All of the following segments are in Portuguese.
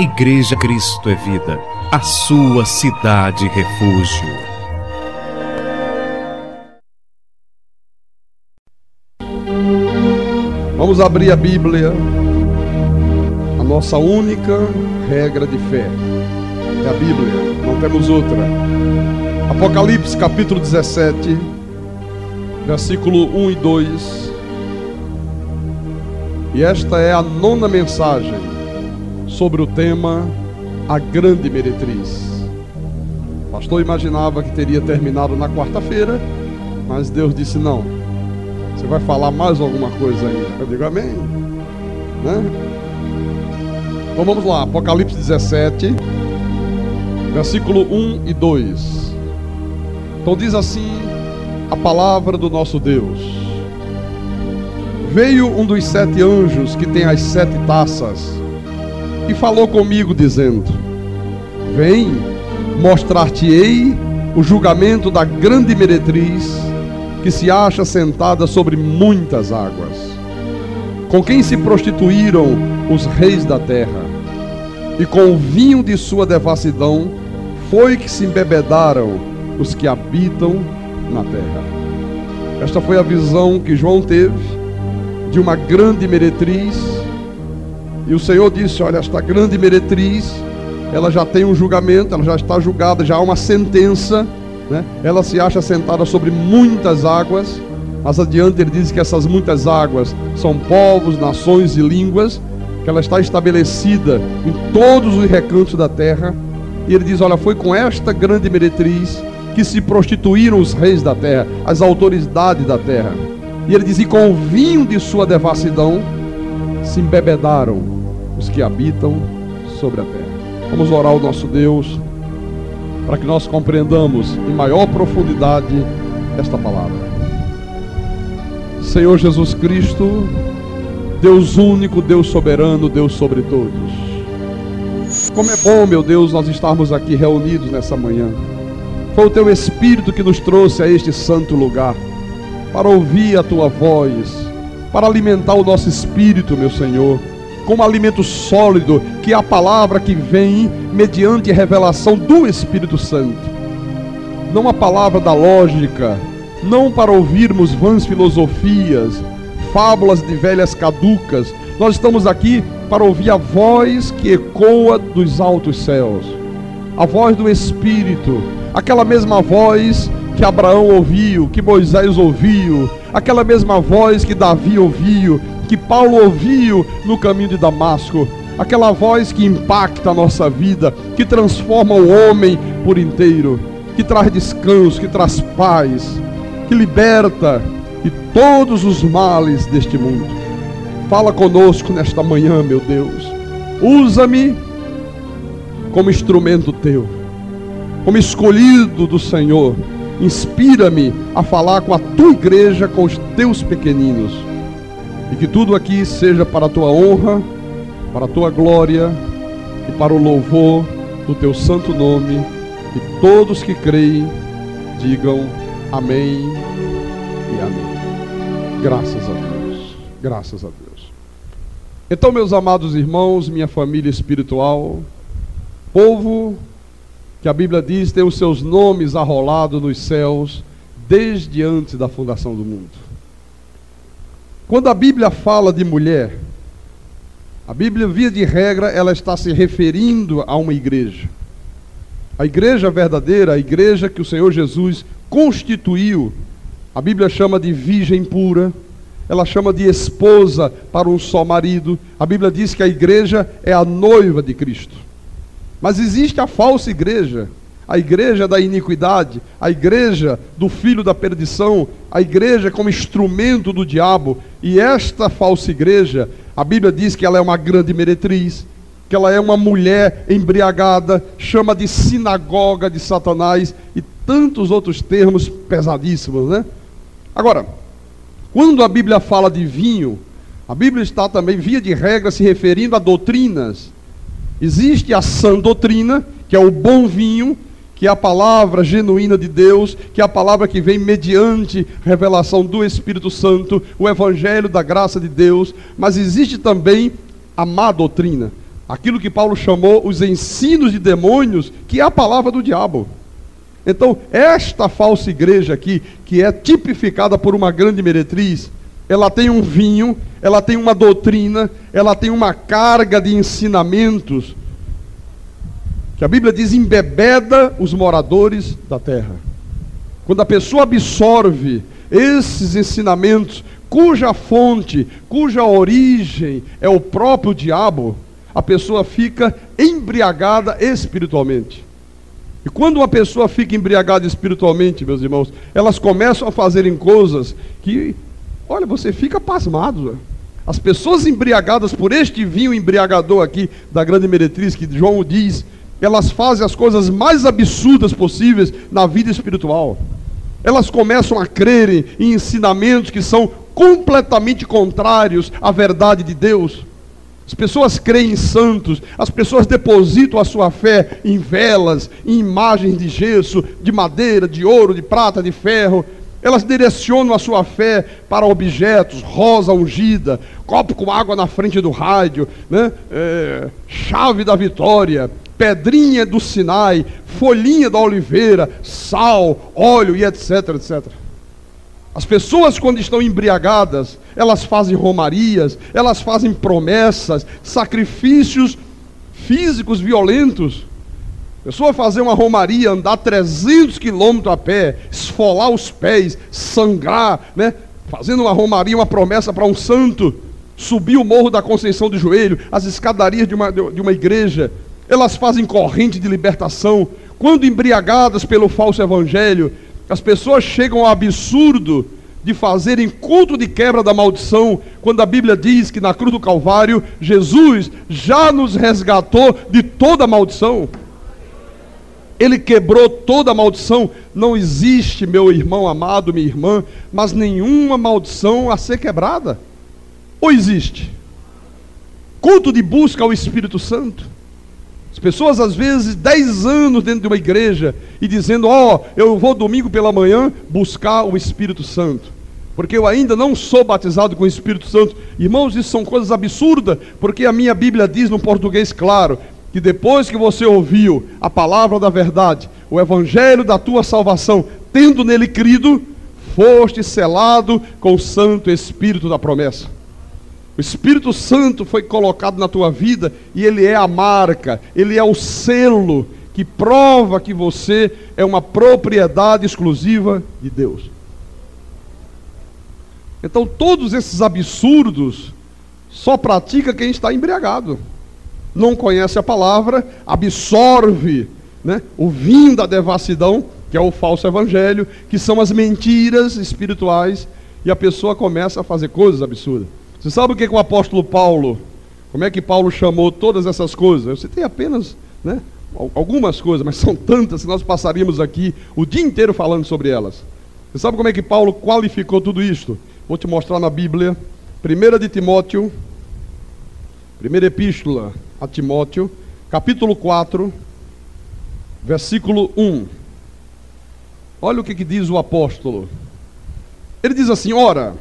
Igreja Cristo é Vida, a sua cidade refúgio. Vamos abrir a Bíblia, a nossa única regra de fé. É a Bíblia, não temos outra. Apocalipse capítulo 17, versículo 1 e 2. E esta é a 9ª mensagem sobre o tema A Grande Meretriz. O pastor imaginava que teria terminado na quarta-feira, mas Deus disse não. Você vai falar mais alguma coisa ainda? Eu digo amém, né? Então vamos lá, Apocalipse 17, versículo 1 e 2. Então diz assim a palavra do nosso Deus: Veio um dos 7 anjos que tem as 7 taças e falou comigo dizendo: Vem, mostrar-te-ei o julgamento da grande meretriz que se acha sentada sobre muitas águas, com quem se prostituíram os reis da terra, e com o vinho de sua devassidão foi que se embebedaram os que habitam na terra. Esta foi a visão que João teve de uma grande meretriz, e o Senhor disse: olha, esta grande meretriz, ela já tem um julgamento, ela já está julgada, já há uma sentença, né? Ela se acha sentada sobre muitas águas. Mais adiante ele diz que essas muitas águas são povos, nações e línguas, que ela está estabelecida em todos os recantos da terra. E ele diz: olha, foi com esta grande meretriz que se prostituíram os reis da terra, as autoridades da terra. E ele diz: e com o vinho de sua devassidão se embebedaram os que habitam sobre a terra. Vamos orar ao nosso Deus para que nós compreendamos em maior profundidade esta palavra. Senhor Jesus Cristo, Deus único, Deus soberano, Deus sobre todos. Como é bom, meu Deus, nós estarmos aqui reunidos nessa manhã. Foi o Teu Espírito que nos trouxe a este santo lugar, para ouvir a Tua voz, para alimentar o nosso espírito, meu Senhor, como alimento sólido, que é a palavra que vem mediante revelação do Espírito Santo. Não a palavra da lógica, não para ouvirmos vãs filosofias, fábulas de velhas caducas. Nós estamos aqui para ouvir a voz que ecoa dos altos céus, a voz do Espírito, aquela mesma voz que Abraão ouviu, que Moisés ouviu, aquela mesma voz que Davi ouviu, que Paulo ouviu no caminho de Damasco, aquela voz que impacta a nossa vida, que transforma o homem por inteiro, que traz descanso, que traz paz, que liberta de todos os males deste mundo. Fala conosco nesta manhã, meu Deus. Usa-me como instrumento Teu, como escolhido do Senhor. Inspira-me a falar com a Tua igreja, com os Teus pequeninos. E que tudo aqui seja para a Tua honra, para a Tua glória e para o louvor do Teu santo nome. E todos que creem digam amém e amém. Graças a Deus. Graças a Deus. Então, meus amados irmãos, minha família espiritual, povo que a Bíblia diz tem os seus nomes arrolados nos céus desde antes da fundação do mundo. Quando a Bíblia fala de mulher, a Bíblia, via de regra, ela está se referindo a uma igreja. A igreja verdadeira, a igreja que o Senhor Jesus constituiu, a Bíblia chama de virgem pura, ela chama de esposa para um só marido. A Bíblia diz que a igreja é a noiva de Cristo. Mas existe a falsa igreja, a igreja da iniquidade, a igreja do filho da perdição, a igreja como instrumento do diabo. E esta falsa igreja, a Bíblia diz que ela é uma grande meretriz, que ela é uma mulher embriagada, chama de sinagoga de Satanás e tantos outros termos pesadíssimos, né? Agora, quando a Bíblia fala de vinho, a Bíblia está também, via de regra, se referindo a doutrinas. Existe a sã doutrina, que é o bom vinho, que é a palavra genuína de Deus, que é a palavra que vem mediante revelação do Espírito Santo, o evangelho da graça de Deus. Mas existe também a má doutrina, aquilo que Paulo chamou os ensinos de demônios, que é a palavra do diabo. Então, esta falsa igreja aqui, que é tipificada por uma grande meretriz, ela tem um vinho, ela tem uma doutrina, ela tem uma carga de ensinamentos, que a Bíblia diz, embebeda os moradores da terra. Quando a pessoa absorve esses ensinamentos, cuja fonte, cuja origem é o próprio diabo, a pessoa fica embriagada espiritualmente. E quando uma pessoa fica embriagada espiritualmente, meus irmãos, elas começam a fazerem coisas que, olha, você fica pasmado. As pessoas embriagadas por este vinho embriagador aqui, da grande meretriz, que João diz, elas fazem as coisas mais absurdas possíveis na vida espiritual. Elas começam a crerem em ensinamentos que são completamente contrários à verdade de Deus. As pessoas creem em santos, as pessoas depositam a sua fé em velas, em imagens de gesso, de madeira, de ouro, de prata, de ferro. Elas direcionam a sua fé para objetos, rosa ungida, copo com água na frente do rádio, né? Chave da vitória, pedrinha do Sinai, folhinha da oliveira, sal, óleo e etc, etc. As pessoas, quando estão embriagadas, elas fazem romarias, elas fazem promessas, sacrifícios físicos violentos. A pessoa fazer uma romaria, andar 300 quilômetros a pé, esfolar os pés, sangrar, né? Fazendo uma romaria, uma promessa para um santo, subir o Morro da Conceição de joelho, as escadarias de uma igreja. Elas fazem corrente de libertação. Quando embriagadas pelo falso evangelho, as pessoas chegam ao absurdo de fazerem culto de quebra da maldição, quando a Bíblia diz que na cruz do Calvário, Jesus já nos resgatou de toda a maldição. Ele quebrou toda a maldição. Não existe, meu irmão amado, minha irmã, mas nenhuma maldição a ser quebrada. Ou existe? Culto de busca ao Espírito Santo. As pessoas, às vezes, 10 anos dentro de uma igreja e dizendo, eu vou domingo pela manhã buscar o Espírito Santo, porque eu ainda não sou batizado com o Espírito Santo. Irmãos, isso são coisas absurdas, porque a minha Bíblia diz no português claro, que depois que você ouviu a palavra da verdade, o evangelho da tua salvação, tendo nele crido, foste selado com o Santo Espírito da promessa. O Espírito Santo foi colocado na tua vida e ele é a marca, ele é o selo que prova que você é uma propriedade exclusiva de Deus. Então todos esses absurdos só pratica quem está embriagado. Não conhece a palavra, absorve, né, o vinho da devassidão, que é o falso evangelho, que são as mentiras espirituais, e a pessoa começa a fazer coisas absurdas. Você sabe o que o apóstolo Paulo, como é que Paulo chamou todas essas coisas? Eu citei apenas, né, algumas coisas, mas são tantas que nós passaríamos aqui o dia inteiro falando sobre elas. Você sabe como é que Paulo qualificou tudo isto? Vou te mostrar na Bíblia. 1 de Timóteo, primeira epístola a Timóteo, capítulo 4, versículo 1. Olha o que diz o apóstolo. Ele diz assim, ora,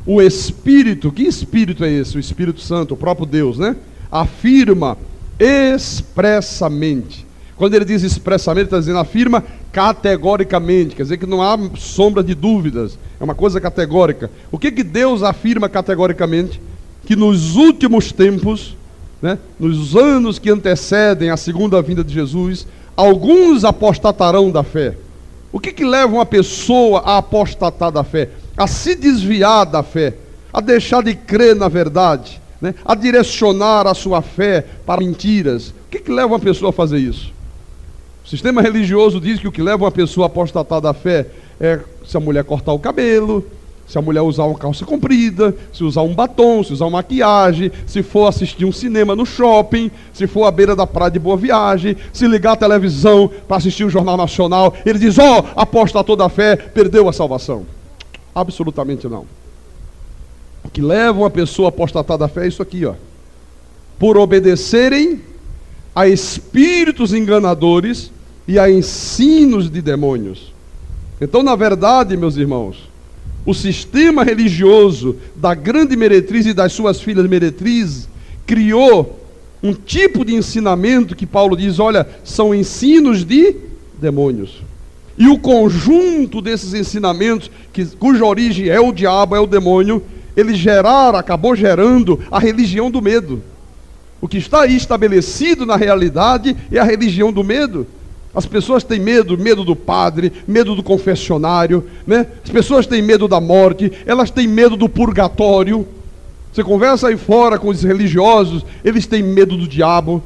o Espírito, que Espírito é esse? O Espírito Santo, o próprio Deus, né? Afirma expressamente. Quando ele diz expressamente, ele está dizendo, afirma categoricamente, quer dizer que não há sombra de dúvidas, é uma coisa categórica. O que Deus afirma categoricamente? Que nos últimos tempos, né, nos anos que antecedem a segunda vinda de Jesus, alguns apostatarão da fé. O que leva uma pessoa a apostatar da fé? A se desviar da fé, a deixar de crer na verdade, né? A direcionar a sua fé para mentiras. O que leva uma pessoa a fazer isso? O sistema religioso diz que o que leva uma pessoa a apostatar da fé é se a mulher cortar o cabelo, se a mulher usar uma calça comprida, se usar um batom, se usar uma maquiagem, se for assistir um cinema no shopping, se for à beira da praia de Boa Viagem, se ligar a televisão para assistir o Jornal Nacional. Ele diz, apostatou da fé, perdeu a salvação. Absolutamente não. O que leva uma pessoa a apostatar da fé é isso aqui, por obedecerem a espíritos enganadores e a ensinos de demônios. Então, na verdade, meus irmãos, o sistema religioso da grande meretriz e das suas filhas meretrizes criou um tipo de ensinamento que Paulo diz, olha, são ensinos de demônios. E o conjunto desses ensinamentos, cuja origem é o diabo, é o demônio, acabou gerando a religião do medo. O que está aí estabelecido na realidade é a religião do medo. As pessoas têm medo do padre, medo do confessionário, né? As pessoas têm medo da morte, elas têm medo do purgatório. Você conversa aí fora com os religiosos, eles têm medo do diabo.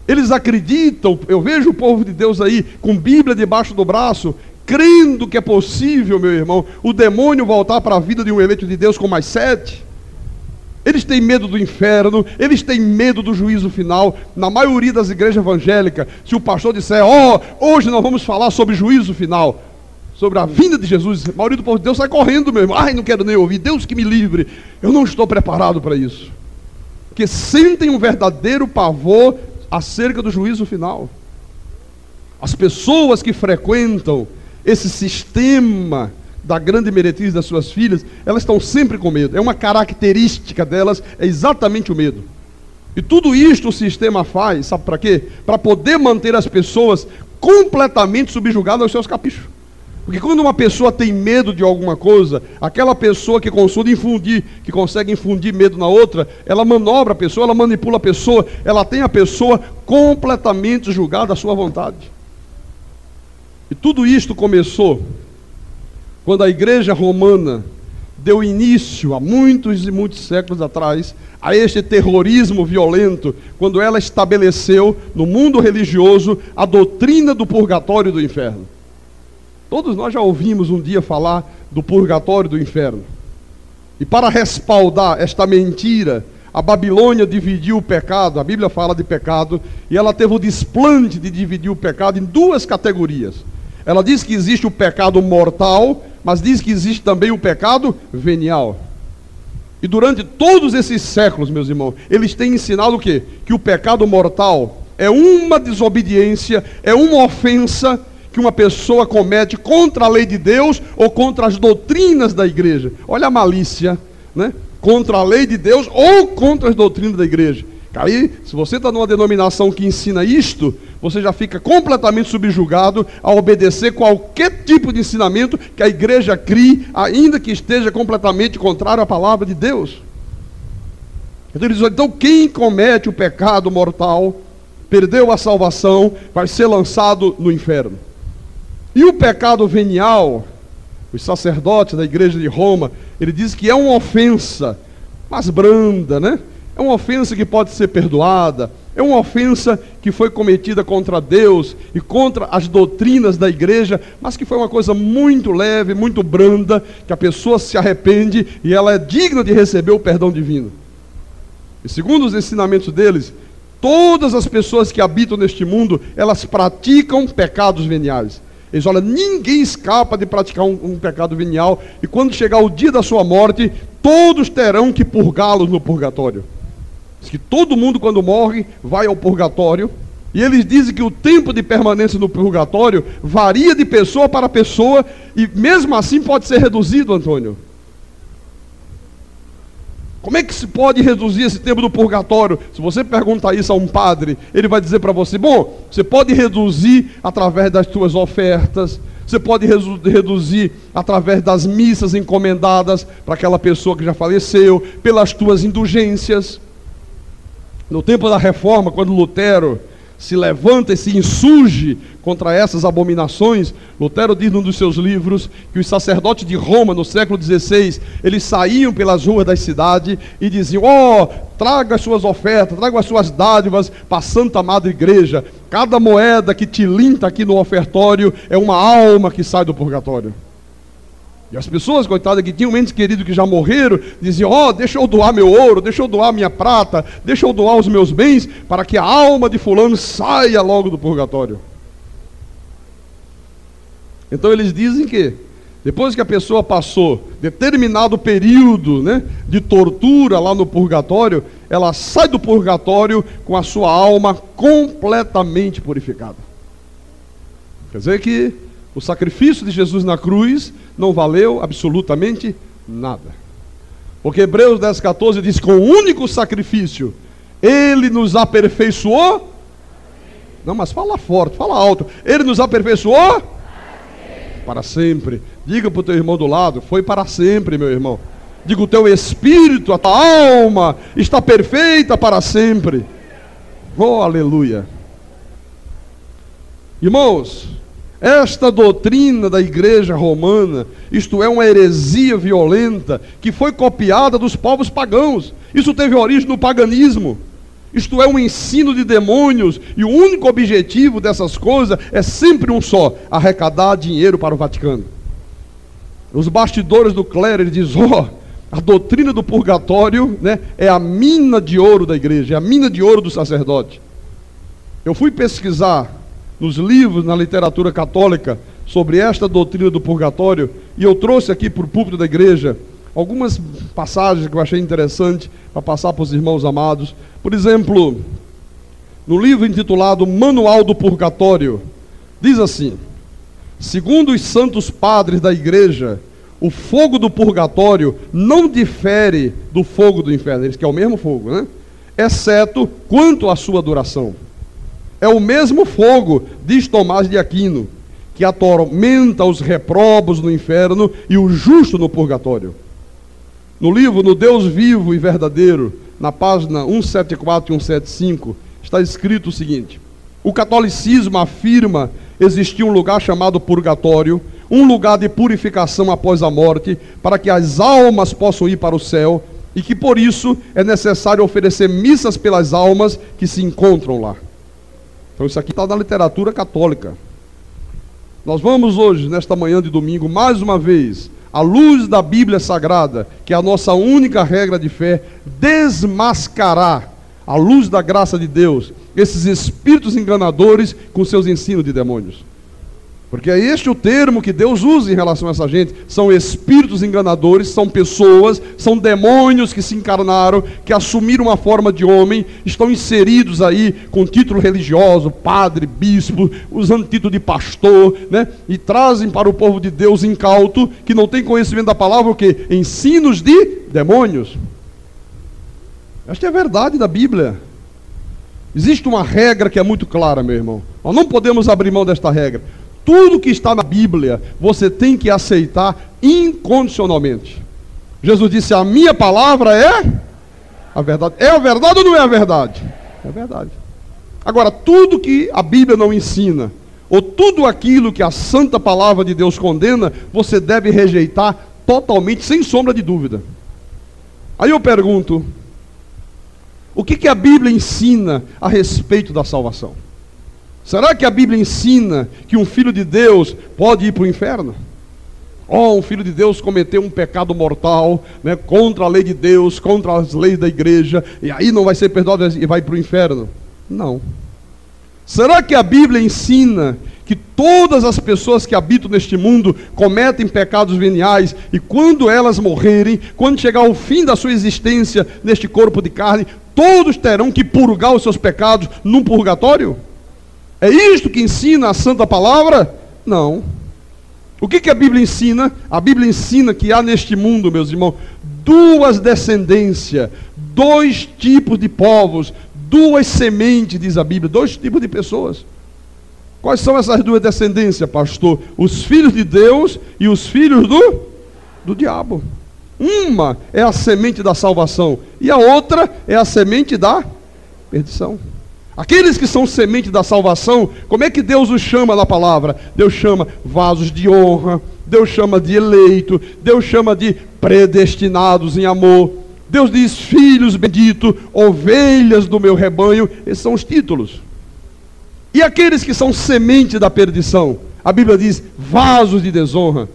Eles acreditam, eu vejo o povo de Deus aí com Bíblia debaixo do braço, crendo que é possível, meu irmão, o demônio voltar para a vida de um eleito de Deus com mais 7. Eles têm medo do inferno, eles têm medo do juízo final. Na maioria das igrejas evangélicas, se o pastor disser, hoje nós vamos falar sobre juízo final, sobre a vinda de Jesus, a maioria do povo de Deus sai correndo mesmo. Ai, não quero nem ouvir, Deus que me livre. Eu não estou preparado para isso. Porque sentem um verdadeiro pavor acerca do juízo final. As pessoas que frequentam esse sistema da grande meretriz das suas filhas, elas estão sempre com medo. É uma característica delas, é exatamente o medo. E tudo isto o sistema faz, sabe para quê? Para poder manter as pessoas completamente subjugadas aos seus caprichos. Porque quando uma pessoa tem medo de alguma coisa, aquela pessoa que consegue infundir medo na outra, ela manobra a pessoa, ela manipula a pessoa, ela tem a pessoa completamente julgada à sua vontade. E tudo isto começou quando a igreja romana deu início, há muitos e muitos séculos atrás, a este terrorismo violento, quando ela estabeleceu no mundo religioso a doutrina do purgatório e do inferno. Todos nós já ouvimos um dia falar do purgatório e do inferno. E para respaldar esta mentira, a Babilônia dividiu o pecado, a Bíblia fala de pecado, e ela teve o desplante de dividir o pecado em duas categorias. Ela diz que existe o pecado mortal, mas diz que existe também o pecado venial. E durante todos esses séculos, meus irmãos, eles têm ensinado o quê? Que o pecado mortal é uma desobediência, é uma ofensa que uma pessoa comete contra a lei de Deus ou contra as doutrinas da igreja. Olha a malícia, né? Contra a lei de Deus ou contra as doutrinas da igreja. Aí, se você está numa denominação que ensina isto, você já fica completamente subjugado a obedecer qualquer tipo de ensinamento que a igreja crie, ainda que esteja completamente contrário à palavra de Deus. Então ele diz, então quem comete o pecado mortal, perdeu a salvação, vai ser lançado no inferno. E o pecado venial, os sacerdotes da igreja de Roma, ele diz que é uma ofensa, mas branda, né? É uma ofensa que pode ser perdoada, é uma ofensa que foi cometida contra Deus e contra as doutrinas da igreja, mas que foi uma coisa muito leve, muito branda, que a pessoa se arrepende e ela é digna de receber o perdão divino. E segundo os ensinamentos deles, todas as pessoas que habitam neste mundo, elas praticam pecados veniais. Eles olham, ninguém escapa de praticar um pecado venial, e quando chegar o dia da sua morte, todos terão que purgá-los no purgatório. Diz que todo mundo, quando morre, vai ao purgatório, e eles dizem que o tempo de permanência no purgatório varia de pessoa para pessoa, e mesmo assim pode ser reduzido, Antônio. Como é que se pode reduzir esse tempo do purgatório? Se você perguntar isso a um padre, ele vai dizer para você, bom, você pode reduzir através das tuas ofertas, você pode reduzir através das missas encomendadas para aquela pessoa que já faleceu, pelas tuas indulgências. No tempo da Reforma, quando Lutero se levanta e se insurge contra essas abominações, Lutero diz num dos seus livros que os sacerdotes de Roma, no século XVI, eles saíam pelas ruas da cidade e diziam, traga as suas ofertas, traga as suas dádivas para a Santa Madre Igreja. Cada moeda que tilinta aqui no ofertório é uma alma que sai do purgatório. E as pessoas, coitadas, que tinham entes queridos que já morreram, diziam, deixa eu doar meu ouro, deixa eu doar minha prata, deixa eu doar os meus bens, para que a alma de fulano saia logo do purgatório. Então eles dizem que, depois que a pessoa passou determinado período, né, de tortura lá no purgatório, ela sai do purgatório com a sua alma completamente purificada. Quer dizer que o sacrifício de Jesus na cruz não valeu absolutamente nada. Porque Hebreus 10,14 diz que com o único sacrifício Ele nos aperfeiçoou. Não, mas fala forte, fala alto. Ele nos aperfeiçoou para sempre. Diga para o teu irmão do lado: foi para sempre, meu irmão. Diga: o teu espírito, a tua alma está perfeita para sempre. Oh, aleluia. Irmãos, esta doutrina da igreja romana, isto é uma heresia violenta que foi copiada dos povos pagãos. Isso teve origem no paganismo. Isto é um ensino de demônios, e o único objetivo dessas coisas é sempre um só: arrecadar dinheiro para o Vaticano. Os bastidores do clero, ele diz: a doutrina do purgatório, né, é a mina de ouro da igreja, é a mina de ouro do sacerdote. Eu fui pesquisar nos livros, na literatura católica, sobre esta doutrina do purgatório, e eu trouxe aqui para o púlpito da igreja algumas passagens que eu achei interessante para passar para os irmãos amados. Por exemplo, no livro intitulado Manual do Purgatório, diz assim: segundo os santos padres da igreja, o fogo do purgatório não difere do fogo do inferno, que é o mesmo fogo, né? Exceto quanto à sua duração. É o mesmo fogo, diz Tomás de Aquino, que atormenta os reprobos no inferno e o justo no purgatório. No livro No Deus Vivo e Verdadeiro, na página 174 e 175, está escrito o seguinte: o catolicismo afirma existir um lugar chamado purgatório, um lugar de purificação após a morte, para que as almas possam ir para o céu, e que por isso é necessário oferecer missas pelas almas que se encontram lá. Então isso aqui está na literatura católica. Nós vamos hoje, nesta manhã de domingo, mais uma vez, à luz da Bíblia Sagrada, que é a nossa única regra de fé, desmascarar, à luz da graça de Deus, esses espíritos enganadores com seus ensinos de demônios. Porque é este o termo que Deus usa em relação a essa gente. São espíritos enganadores, são pessoas, são demônios que se encarnaram, que assumiram uma forma de homem, estão inseridos aí com título religioso, padre, bispo, usando título de pastor, né? E trazem para o povo de Deus incauto, que não tem conhecimento da palavra, o quê? Ensinos de demônios. Esta é a verdade da Bíblia. Existe uma regra que é muito clara, meu irmão. Nós não podemos abrir mão desta regra. Tudo que está na Bíblia, você tem que aceitar incondicionalmente. Jesus disse: a minha palavra é a verdade. É a verdade ou não é a verdade? É a verdade. Agora, tudo que a Bíblia não ensina, ou tudo aquilo que a santa palavra de Deus condena, você deve rejeitar totalmente, sem sombra de dúvida. Aí eu pergunto: o que a Bíblia ensina a respeito da salvação? Será que a Bíblia ensina que um filho de Deus pode ir para o inferno? Um filho de Deus cometeu um pecado mortal, né, contra a lei de Deus, contra as leis da igreja, e aí não vai ser perdoado e vai para o inferno? Não. Será que a Bíblia ensina que todas as pessoas que habitam neste mundo cometem pecados veniais, e quando elas morrerem, quando chegar o fim da sua existência neste corpo de carne, todos terão que purgar os seus pecados num purgatório? É isto que ensina a Santa Palavra? Não. O que a Bíblia ensina? A Bíblia ensina que há neste mundo, meus irmãos, duas descendências, dois tipos de povos, duas sementes, diz a Bíblia, dois tipos de pessoas. Quais são essas duas descendências, pastor? Os filhos de Deus e os filhos do diabo. Uma é a semente da salvação e a outra é a semente da perdição. Aqueles que são semente da salvação, como é que Deus os chama na palavra? Deus chama vasos de honra, Deus chama de eleito, Deus chama de predestinados em amor. Deus diz: filhos benditos, ovelhas do meu rebanho. Esses são os títulos. E aqueles que são semente da perdição, a Bíblia diz: vasos de desonra,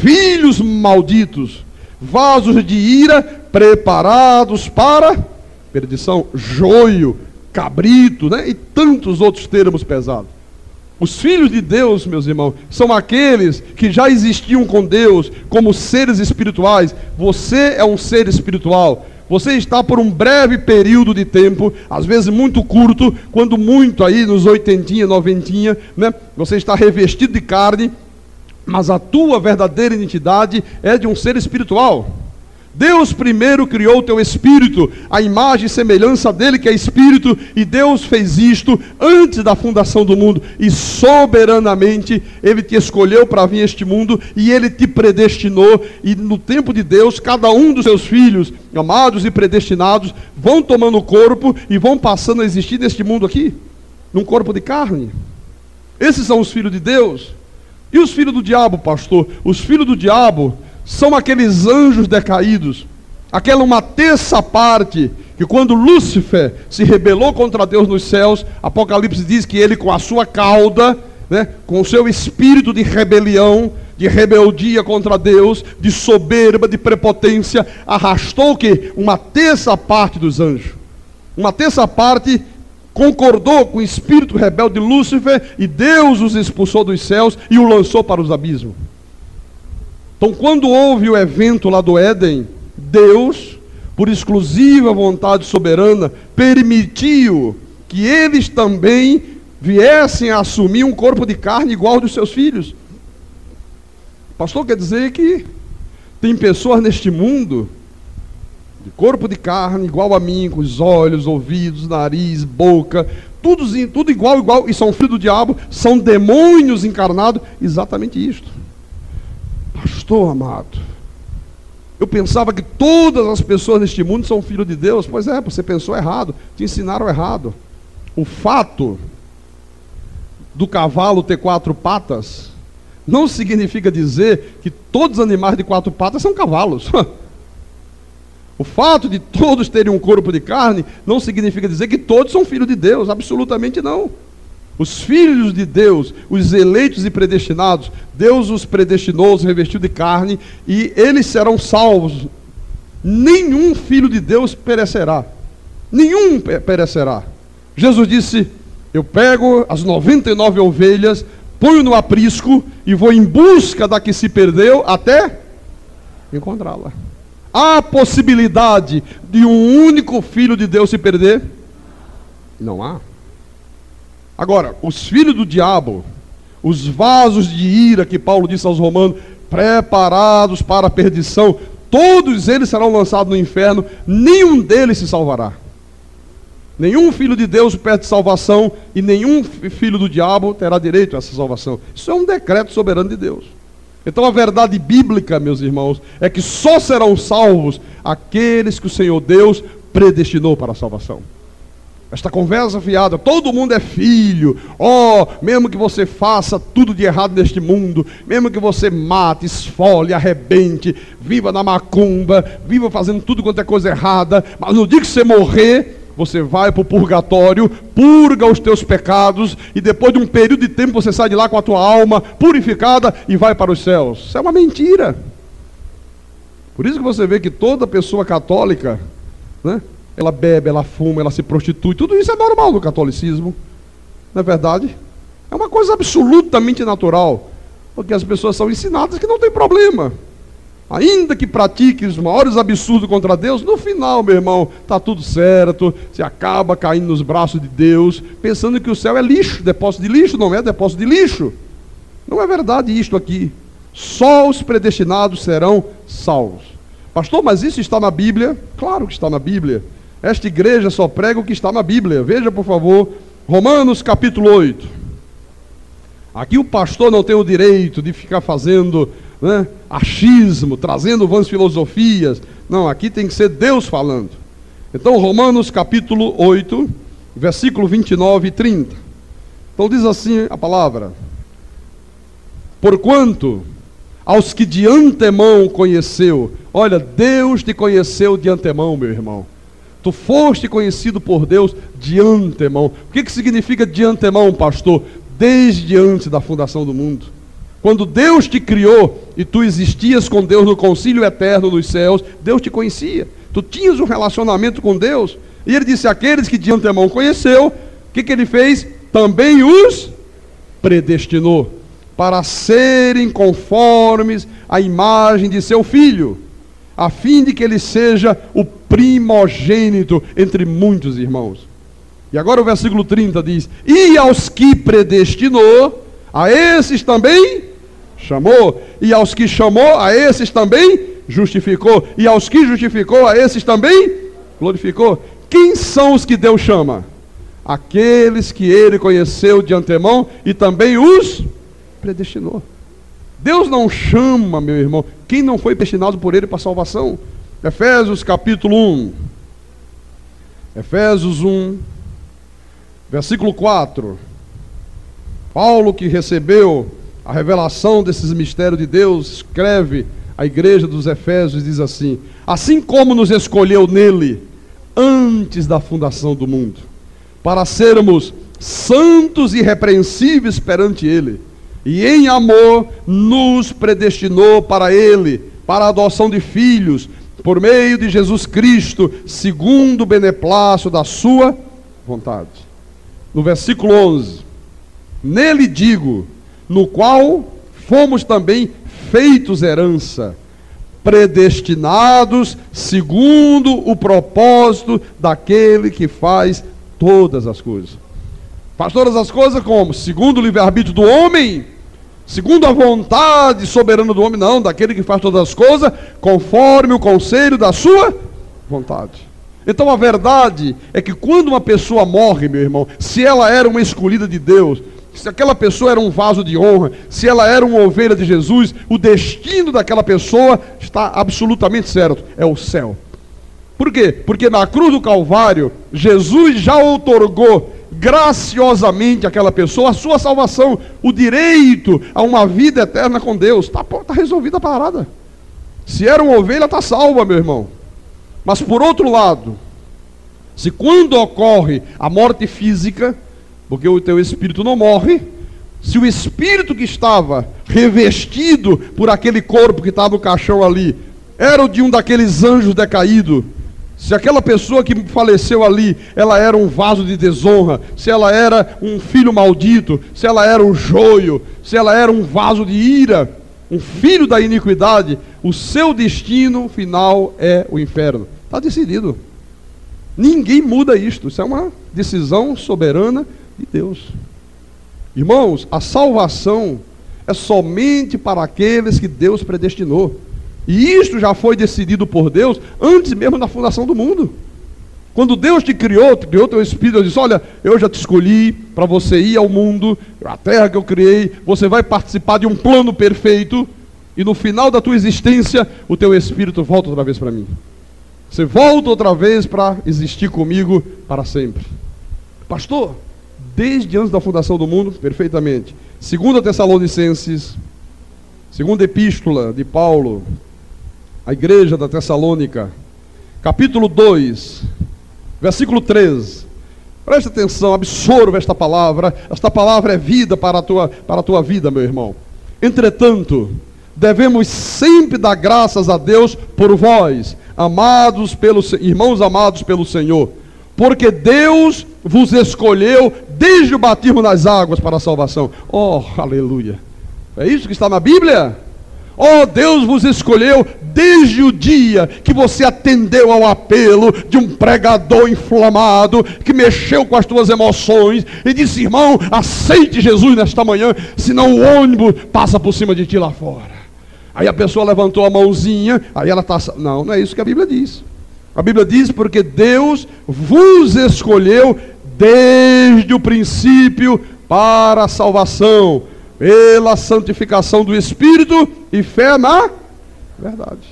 filhos malditos, vasos de ira preparados para perdição, joio, cabrito, né? E tantos outros termos pesados. Os filhos de Deus, meus irmãos, são aqueles que já existiam com Deus como seres espirituais. Você é um ser espiritual. Você está por um breve período de tempo, às vezes muito curto, quando muito aí nos 80, 90, né? Você está revestido de carne, mas a tua verdadeira identidade é de um ser espiritual. Deus primeiro criou o teu espírito, a imagem e semelhança dele, que é espírito, e Deus fez isto antes da fundação do mundo, e soberanamente ele te escolheu para vir a este mundo, e ele te predestinou, e no tempo de Deus, cada um dos seus filhos, amados e predestinados, vão tomando corpo e vão passando a existir neste mundo aqui, num corpo de carne. Esses são os filhos de Deus. E os filhos do diabo, pastor? Os filhos do diabo são aqueles anjos decaídos, aquela uma terça parte, que quando Lúcifer se rebelou contra Deus nos céus, Apocalipse diz que ele com a sua cauda, com o seu espírito de rebelião, de rebeldia contra Deus, de soberba, de prepotência, arrastou o quê? Uma terça parte dos anjos. Uma terça parte concordou com o espírito rebelde de Lúcifer, e Deus os expulsou dos céus e o lançou para os abismos. Então, quando houve o evento lá do Éden, Deus, por exclusiva vontade soberana, permitiu que eles também viessem a assumir um corpo de carne igual ao dos seus filhos. Pastor, quer dizer que tem pessoas neste mundo, de corpo de carne, igual a mim, com os olhos, ouvidos, nariz, boca, tudo igual, e são filhos do diabo, são demônios encarnados, exatamente isto. Pastor amado, eu pensava que todas as pessoas neste mundo são filhos de Deus. Pois é, você pensou errado, te ensinaram errado. O fato do cavalo ter 4 patas não significa dizer que todos os animais de 4 patas são cavalos. O fato de todos terem um corpo de carne não significa dizer que todos são filhos de Deus, absolutamente não. Os filhos de Deus, os eleitos e predestinados, Deus os predestinou, os revestiu de carne, e eles serão salvos. Nenhum filho de Deus perecerá. Nenhum perecerá. Jesus disse: eu pego as 99 ovelhas, ponho no aprisco e vou em busca da que se perdeu até encontrá-la. Há possibilidade de um único filho de Deus se perder? Não há. Agora, os filhos do diabo, os vasos de ira que Paulo disse aos romanos, preparados para a perdição, todos eles serão lançados no inferno, nenhum deles se salvará. Nenhum filho de Deus perde salvação, e nenhum filho do diabo terá direito a essa salvação. Isso é um decreto soberano de Deus. Então a verdade bíblica, meus irmãos, é que só serão salvos aqueles que o Senhor Deus predestinou para a salvação. Esta conversa fiada, todo mundo é filho, mesmo que você faça tudo de errado neste mundo, mesmo que você mate, esfole, arrebente, viva na macumba, viva fazendo tudo quanto é coisa errada, mas no dia que você morrer, você vai para o purgatório, purga os teus pecados, e depois de um período de tempo você sai de lá com a tua alma purificada e vai para os céus. Isso é uma mentira. Por isso que você vê que toda pessoa católica, ela bebe, ela fuma, ela se prostitui, tudo isso é normal no catolicismo, não é verdade? É uma coisa absolutamente natural, porque as pessoas são ensinadas que não tem problema. Ainda que pratique os maiores absurdos contra Deus, no final, meu irmão, está tudo certo, você acaba caindo nos braços de Deus, pensando que o céu é lixo, depósito de lixo. Não é depósito de lixo. Não é verdade isto aqui. Só os predestinados serão salvos. Pastor, mas isso está na Bíblia? Claro que está na Bíblia. Esta igreja só prega o que está na Bíblia. Veja, por favor, Romanos capítulo 8. Aqui o pastor não tem o direito de ficar fazendo achismo, trazendo vãs filosofias. Não, aqui tem que ser Deus falando. Então, Romanos capítulo 8, versículo 29 e 30. Então diz assim a palavra: porquanto aos que de antemão conheceu, olha, Deus te conheceu de antemão, meu irmão. Tu foste conhecido por Deus de antemão. O que significa de antemão, pastor? Desde antes da fundação do mundo. Quando Deus te criou e tu existias com Deus no concílio eterno nos céus, Deus te conhecia. Tu tinhas um relacionamento com Deus. E ele disse: aqueles que de antemão conheceu, o que ele fez? Também os predestinou para serem conformes à imagem de seu Filho, a fim de que ele seja o primogênito entre muitos irmãos. E agora o versículo 30 diz: e aos que predestinou, a esses também chamou, e aos que chamou, a esses também justificou, e aos que justificou, a esses também glorificou. Quem são os que Deus chama? Aqueles que ele conheceu de antemão e também os predestinou. Deus não chama, meu irmão, quem não foi destinado por ele para a salvação. Efésios capítulo 1. Efésios 1, versículo 4. Paulo, que recebeu a revelação desses mistérios de Deus, escreve à igreja dos Efésios e diz assim: assim como nos escolheu nele antes da fundação do mundo, para sermos santos e irrepreensíveis perante ele, e em amor nos predestinou para ele, para a adoção de filhos, por meio de Jesus Cristo, segundo o beneplácito da sua vontade. No versículo 11: nele digo, no qual fomos também feitos herança, predestinados segundo o propósito daquele que faz todas as coisas. Faz todas as coisas como? Segundo o livre-arbítrio do homem? Segundo a vontade soberana do homem? Não, daquele que faz todas as coisas conforme o conselho da sua vontade. Então a verdade é que quando uma pessoa morre, meu irmão, se ela era uma escolhida de Deus, se aquela pessoa era um vaso de honra, se ela era uma ovelha de Jesus, o destino daquela pessoa está absolutamente certo, é o céu. Por quê? Porque na cruz do Calvário, Jesus já outorgou graciosamente àquela pessoa a sua salvação, o direito a uma vida eterna com Deus. Está resolvida a parada. Se era uma ovelha, está salva, meu irmão. Mas por outro lado, se quando ocorre a morte física, porque o teu espírito não morre, se o espírito que estava revestido por aquele corpo que estava no caixão ali, era o de um daqueles anjos decaídos, se aquela pessoa que faleceu ali, ela era um vaso de desonra, se ela era um filho maldito, se ela era um joio, se ela era um vaso de ira, um filho da iniquidade, o seu destino final é o inferno. Está decidido. Ninguém muda isto. Isso é uma decisão soberana de Deus. Irmãos, a salvação é somente para aqueles que Deus predestinou. E isto já foi decidido por Deus antes mesmo da fundação do mundo. Quando Deus te criou teu espírito, Deus disse: olha, eu já te escolhi para você ir ao mundo, a terra que eu criei, você vai participar de um plano perfeito, e no final da tua existência, o teu espírito volta outra vez para mim. Você volta outra vez para existir comigo para sempre. Pastor, desde antes da fundação do mundo, perfeitamente. 2 Tessalonicenses, segunda epístola de Paulo à igreja da Tessalônica, capítulo 2, versículo 13. Presta atenção, absorva esta palavra é vida para a tua vida, meu irmão. Entretanto, devemos sempre dar graças a Deus por vós, irmãos amados pelo Senhor, porque Deus vos escolheu desde o batismo nas águas para a salvação. Oh, aleluia! É isso que está na Bíblia? Oh, Deus vos escolheu desde o dia que você atendeu ao apelo de um pregador inflamado, que mexeu com as tuas emoções e disse: irmão, aceite Jesus nesta manhã, senão o ônibus passa por cima de ti lá fora. Aí a pessoa levantou a mãozinha, aí ela está... Não é isso que a Bíblia diz. A Bíblia diz: porque Deus vos escolheu desde o princípio para a salvação, pela santificação do Espírito e fé na verdade.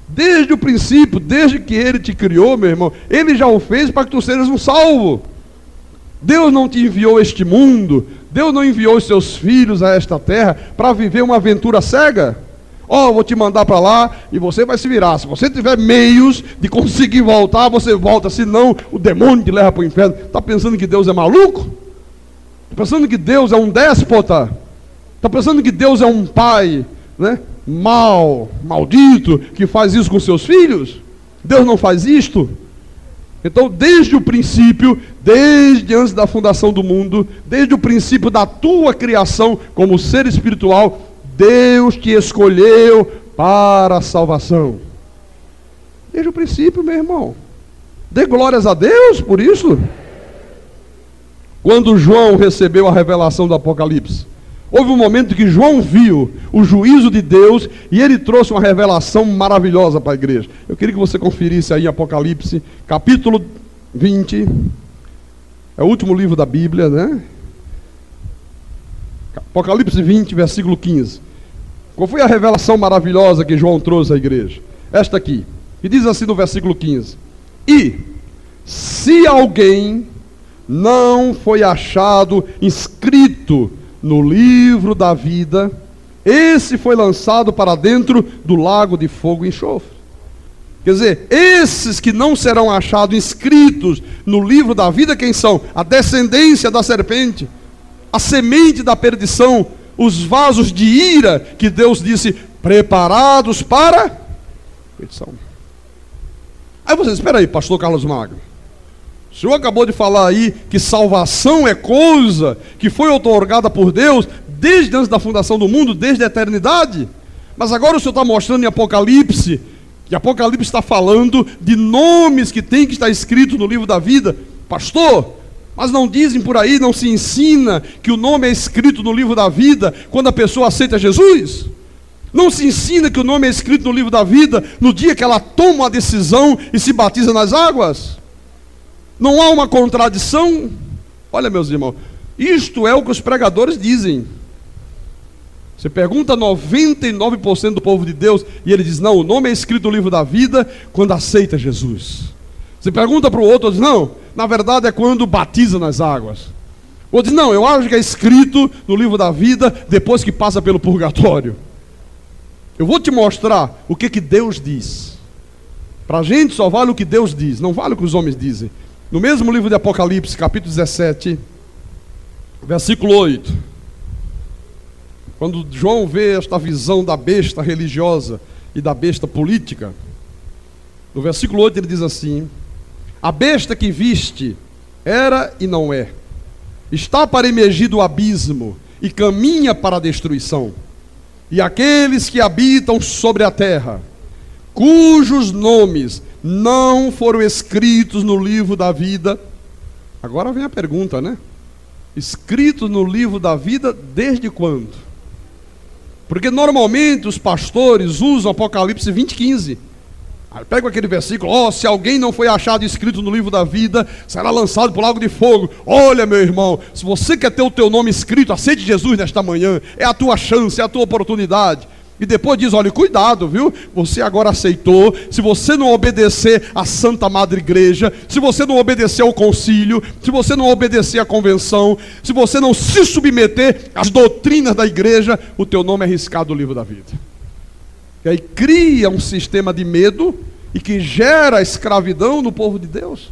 Desde o princípio, desde que Ele te criou, meu irmão, Ele já o fez para que tu sejas um salvo. Deus não te enviou a este mundo, Deus não enviou os seus filhos a esta terra para viver uma aventura cega. Ó, vou te mandar para lá e você vai se virar. Se você tiver meios de conseguir voltar, você volta, senão o demônio te leva para o inferno. Está pensando que Deus é maluco? Está pensando que Deus é um déspota? Está pensando que Deus é um pai, né, maldito, que faz isso com seus filhos? Deus não faz isto. Então, desde o princípio, desde antes da fundação do mundo, desde o princípio da tua criação como ser espiritual, Deus te escolheu para a salvação. Desde o princípio, meu irmão. Dê glórias a Deus por isso. Quando João recebeu a revelação do Apocalipse, Houve um momento que João viu o juízo de Deus e ele trouxe uma revelação maravilhosa para a igreja. Eu queria que você conferisse aí Apocalipse, capítulo 20. É o último livro da Bíblia, né? Apocalipse 20, versículo 15. Qual foi a revelação maravilhosa que João trouxe à igreja? Esta aqui. E diz assim no versículo 15: E se alguém não foi achado inscrito no livro da vida, esse foi lançado para dentro do lago de fogo e enxofre. Quer dizer, esses que não serão achados inscritos no livro da vida, quem são? A descendência da serpente, a semente da perdição, os vasos de ira que Deus disse, preparados para perdição. Aí você diz, espera aí, pastor Carlos Magno, o senhor acabou de falar aí que salvação é coisa que foi outorgada por Deus desde antes da fundação do mundo, desde a eternidade. Mas agora o senhor está mostrando em Apocalipse, que Apocalipse está falando de nomes que tem que estar escritos no livro da vida. Pastor, mas não dizem por aí, não se ensina que o nome é escrito no livro da vida quando a pessoa aceita Jesus? Não se ensina que o nome é escrito no livro da vida no dia que ela toma a decisão e se batiza nas águas? Não há uma contradição? Olha, meus irmãos, isto é o que os pregadores dizem. Você pergunta a 99% do povo de Deus e ele diz, não, o nome é escrito no livro da vida quando aceita Jesus. Você pergunta para o outro, diz, não, na verdade é quando batiza nas águas. O outro diz, não, eu acho que é escrito no livro da vida depois que passa pelo purgatório. Eu vou te mostrar o que Deus diz. Para a gente só vale o que Deus diz, não vale o que os homens dizem. No mesmo livro de Apocalipse, capítulo 17, versículo 8. Quando João vê esta visão da besta religiosa e da besta política, no versículo 8 ele diz assim: a besta que viste era e não é, está para emergir do abismo e caminha para a destruição. E aqueles que habitam sobre a terra, cujos nomes não foram escritos no livro da vida. Agora vem a pergunta, né? Escritos no livro da vida desde quando? Porque normalmente os pastores usam Apocalipse 20:15. Aí pega aquele versículo, se alguém não foi achado escrito no livro da vida, será lançado para o lago de fogo. Olha, meu irmão, se você quer ter o teu nome escrito, aceite Jesus nesta manhã, é a tua chance, é a tua oportunidade. E depois diz, olha, cuidado, viu? Você agora aceitou, se você não obedecer à Santa Madre Igreja, se você não obedecer ao concílio, se você não obedecer à convenção, se você não se submeter às doutrinas da igreja, o teu nome é riscado do livro da vida. E aí cria um sistema de medo e que gera escravidão no povo de Deus.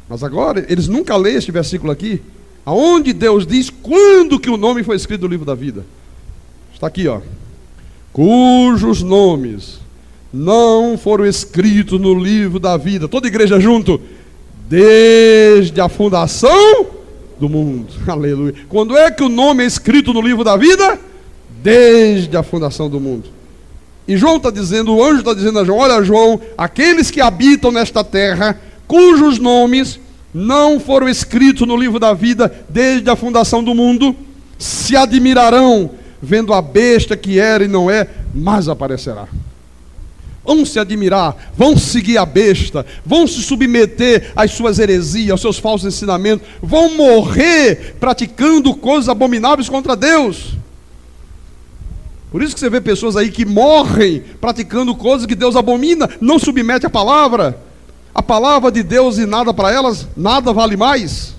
Mas agora, eles nunca lêem este versículo aqui, aonde Deus diz quando que o nome foi escrito no livro da vida. Está aqui, ó. Cujos nomes não foram escritos no livro da vida. Toda igreja junto. Desde a fundação do mundo. Aleluia. Quando é que o nome é escrito no livro da vida? Desde a fundação do mundo. E João está dizendo, o anjo está dizendo a João, olha João, aqueles que habitam nesta terra, cujos nomes não foram escritos no livro da vida desde a fundação do mundo, se admirarão vendo a besta que era e não é, mas aparecerá. Vão se admirar, vão seguir a besta, vão se submeter às suas heresias, aos seus falsos ensinamentos, vão morrer praticando coisas abomináveis contra Deus. Por isso que você vê pessoas aí que morrem praticando coisas que Deus abomina, não submete à palavra. A palavra de Deus e nada para elas, nada vale mais.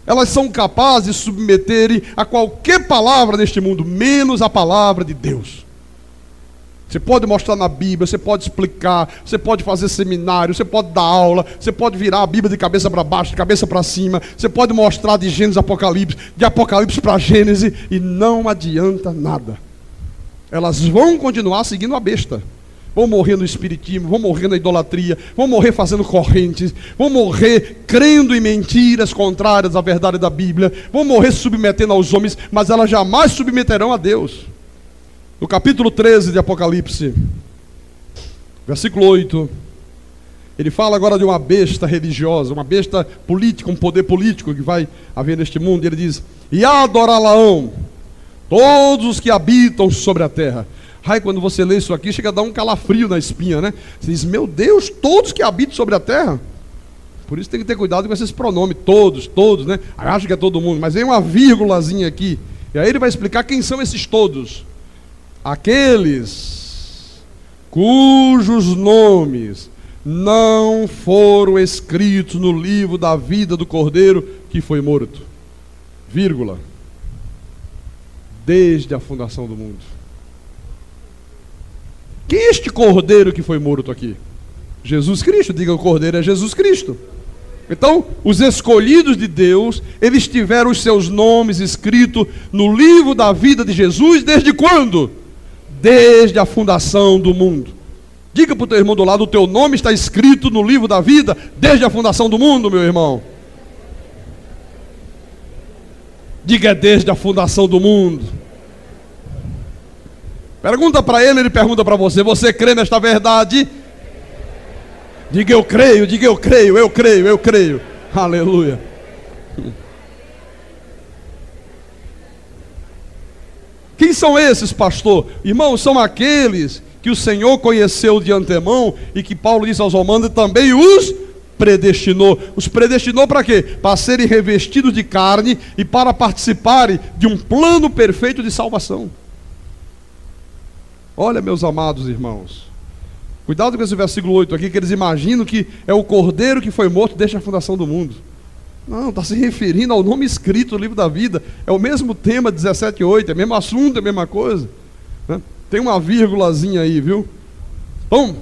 Elas são capazes de submeterem a qualquer palavra neste mundo, menos a palavra de Deus. Você pode mostrar na Bíblia, você pode explicar, você pode fazer seminário, você pode dar aula, você pode virar a Bíblia de cabeça para baixo, de cabeça para cima, você pode mostrar de Gênesis a Apocalipse, de Apocalipse para Gênesis, e não adianta nada. Elas vão continuar seguindo a besta. Vão morrer no espiritismo, vão morrer na idolatria, vão morrer fazendo correntes, vão morrer crendo em mentiras contrárias à verdade da Bíblia, vão morrer se submetendo aos homens, mas elas jamais submeterão a Deus. No capítulo 13 de Apocalipse, versículo 8, Ele fala agora de uma besta religiosa, uma besta política, um poder político que vai haver neste mundo. Ele diz: e adorá-la-ão todos os que habitam sobre a terra. Ai, quando você lê isso aqui, chega a dar um calafrio na espinha, né? Você diz: meu Deus, todos que habitam sobre a terra. Por isso tem que ter cuidado com esses pronomes, todos, né? Acho que é todo mundo, mas vem uma vírgulazinha aqui. E aí ele vai explicar quem são esses todos. Aqueles cujos nomes não foram escritos no livro da vida do Cordeiro que foi morto. Vírgula. Desde a fundação do mundo. Quem é este Cordeiro que foi morto aqui? Jesus Cristo. Diga: o Cordeiro é Jesus Cristo. Então, os escolhidos de Deus, eles tiveram os seus nomes escritos no livro da vida de Jesus desde quando? Desde a fundação do mundo. Diga para o teu irmão do lado: o teu nome está escrito no livro da vida desde a fundação do mundo, meu irmão. Diga: é desde a fundação do mundo. Pergunta para ele, ele pergunta para você: você crê nesta verdade? Diga: eu creio, diga: eu creio, eu creio, eu creio. Aleluia. Quem são esses, pastor? Irmãos, são aqueles que o Senhor conheceu de antemão e que Paulo disse aos Romanos, também os predestinou. Os predestinou para quê? Para serem revestidos de carne e para participarem de um plano perfeito de salvação. Olha, meus amados irmãos, cuidado com esse versículo 8 aqui, que eles imaginam que é o Cordeiro que foi morto desde a fundação do mundo. Não, está se referindo ao nome escrito no livro da vida. É o mesmo tema 17:8, é o mesmo assunto, é a mesma coisa, né? Tem uma vírgulazinha aí, viu? Então,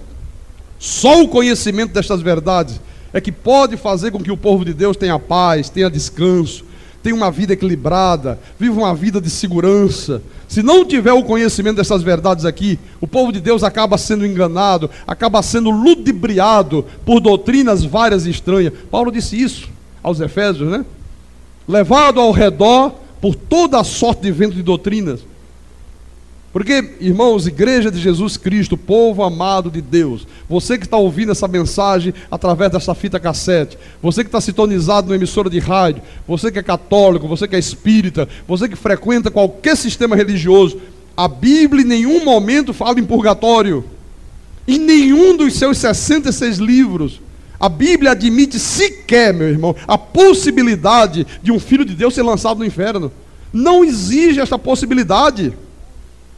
só o conhecimento destas verdades é que pode fazer com que o povo de Deus tenha paz, tenha descanso, tenha uma vida equilibrada, viva uma vida de segurança. Se não tiver o conhecimento dessas verdades aqui, o povo de Deus acaba sendo enganado, acaba sendo ludibriado por doutrinas várias e estranhas. Paulo disse isso aos Efésios, né? Levado ao redor por toda a sorte de vento de doutrinas. Porque, irmãos, igreja de Jesus Cristo, povo amado de Deus, você que está ouvindo essa mensagem através dessa fita cassete, você que está sintonizado numa emissora de rádio, você que é católico, você que é espírita, você que frequenta qualquer sistema religioso, a Bíblia em nenhum momento fala em purgatório. Em nenhum dos seus 66 livros, a Bíblia admite sequer, meu irmão, a possibilidade de um filho de Deus ser lançado no inferno. Não exige essa possibilidade.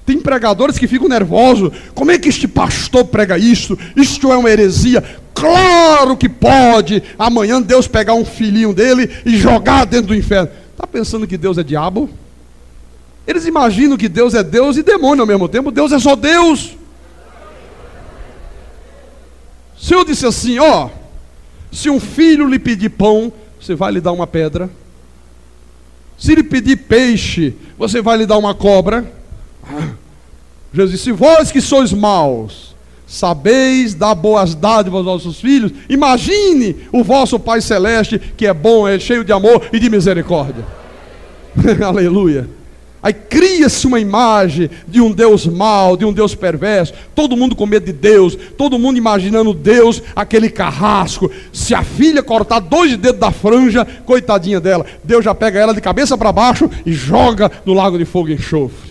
Tem pregadores que ficam nervosos. Como é que este pastor prega isso? Isto é uma heresia. Claro que pode amanhã Deus pegar um filhinho dele e jogar dentro do inferno. Está pensando que Deus é diabo? Eles imaginam que Deus é Deus e demônio ao mesmo tempo. Deus é só Deus. O Senhor disse assim: ó, se um filho lhe pedir pão, você vai lhe dar uma pedra. Se lhe pedir peixe, você vai lhe dar uma cobra. Jesus disse: vós que sois maus, sabeis dar boas dádivas aos vossos filhos, imagine o vosso Pai Celeste, que é bom, é cheio de amor e de misericórdia. Aleluia. Aí cria-se uma imagem de um Deus mau, de um Deus perverso, todo mundo com medo de Deus, todo mundo imaginando Deus, aquele carrasco. Se a filha cortar 2 dedos da franja, coitadinha dela, Deus já pega ela de cabeça para baixo e joga no lago de fogo e enxofre.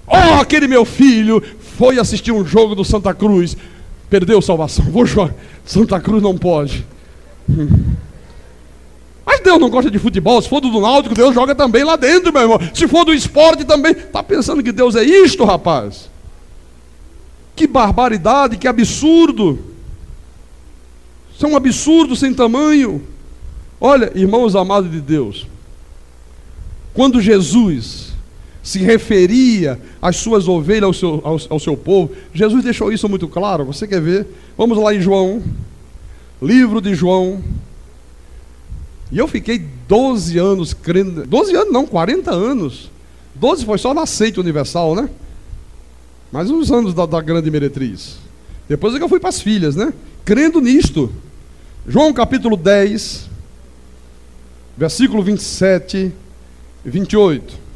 Oh, aquele meu filho foi assistir um jogo do Santa Cruz, perdeu salvação, vou jogar. Santa Cruz não pode. Mas Deus não gosta de futebol. Se for do Náutico, Deus joga também lá dentro, meu irmão. Se for do esporte também. Está pensando que Deus é isto, rapaz? Que barbaridade, que absurdo. Isso é um absurdo sem tamanho. Olha, irmãos amados de Deus, quando Jesus se referia às suas ovelhas, ao seu povo, Jesus deixou isso muito claro. Você quer ver? Vamos lá em João, livro de João. E eu fiquei 12 anos crendo, 12 anos não, 40 anos. 12 foi só na seita universal, né? Mais uns anos da grande meretriz. Depois é que eu fui para as filhas, né? Crendo nisto. João capítulo 10, versículo 27 e 28.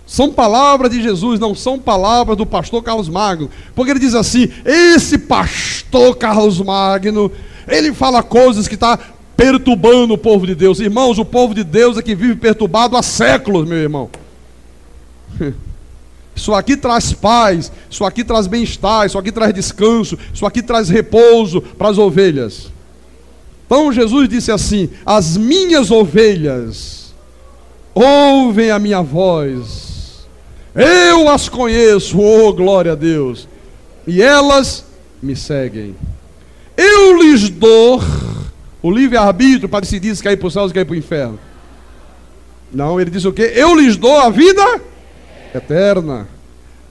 São palavras de Jesus, não são palavras do pastor Carlos Magno. Porque ele diz assim: esse pastor Carlos Magno Ele fala coisas que estão perturbando o povo de Deus. Irmãos, o povo de Deus é que vive perturbado há séculos, meu irmão. Isso aqui traz paz, isso aqui traz bem-estar, isso aqui traz descanso, isso aqui traz repouso para as ovelhas. Então Jesus disse assim: as minhas ovelhas ouvem a minha voz, eu as conheço, oh glória a Deus, e elas me seguem. Eu lhes dou o livre-arbítrio para decidir se quer ir para o céu ou se quer ir para o inferno. Não, ele diz o quê? Eu lhes dou a vida eterna.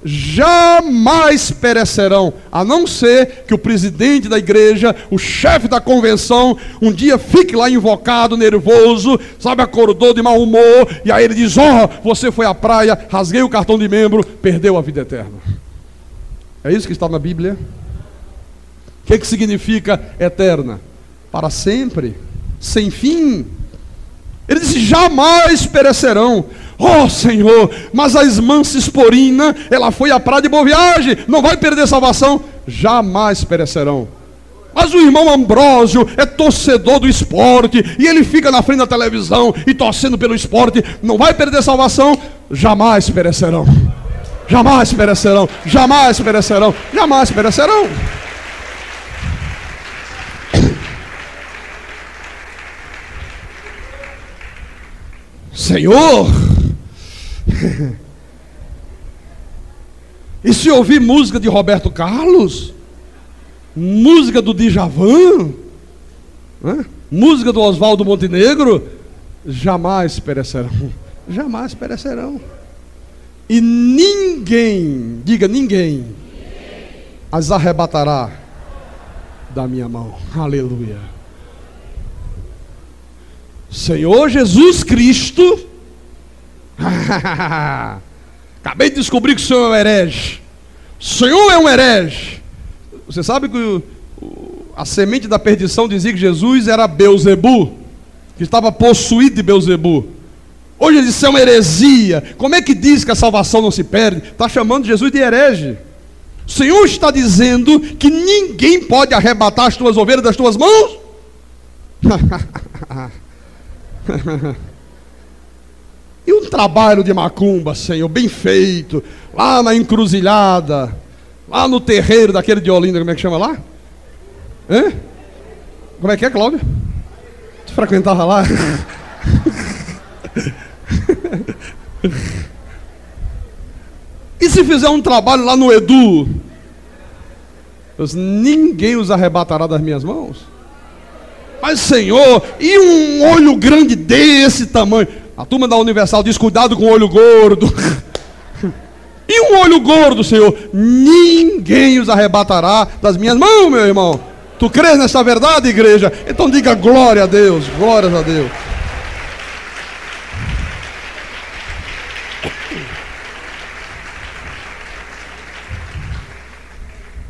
Jamais perecerão, a não ser que o presidente da igreja, o chefe da convenção, um dia fique lá invocado, nervoso, sabe, acordou de mau humor, e aí ele diz: ó, você foi à praia, rasguei o cartão de membro, perdeu a vida eterna. É isso que está na Bíblia. O que significa eterna? Para sempre, sem fim. Ele disse: jamais perecerão. Oh Senhor, mas a irmã Cisporina, ela foi à praia de boa viagem, não vai perder salvação? Jamais perecerão. Mas o irmão Ambrósio é torcedor do esporte, e ele fica na frente da televisão e torcendo pelo esporte, não vai perder salvação? Jamais perecerão. Jamais perecerão. Jamais perecerão. Jamais perecerão. Senhor, e se ouvir música de Roberto Carlos, música do Djavan, né? Música do Oswaldo Montenegro, jamais perecerão. Jamais perecerão. E ninguém, diga ninguém, as arrebatará da minha mão. Aleluia. Senhor Jesus Cristo. Acabei de descobrir que o Senhor é um herege. O Senhor é um herege. Você sabe que a semente da perdição dizia que Jesus era Belzebu, que estava possuído de Belzebu. Hoje ele disse: é uma heresia. Como é que diz que a salvação não se perde? Está chamando Jesus de herege. O Senhor está dizendo que ninguém pode arrebatar as tuas ovelhas das tuas mãos? E um trabalho de macumba, Senhor, bem feito, lá na encruzilhada, lá no terreiro daquele de Olinda, como é que chama lá? Como é que é, Cláudio? Tu frequentava lá? E se fizer um trabalho lá no Edu? Ninguém os arrebatará das minhas mãos. Mas Senhor, e um olho grande desse tamanho? A turma da Universal diz: cuidado com o olho gordo. E um olho gordo, Senhor? Ninguém os arrebatará das minhas mãos, meu irmão. Tu crês nessa verdade, igreja? Então diga glória a Deus, glórias a Deus.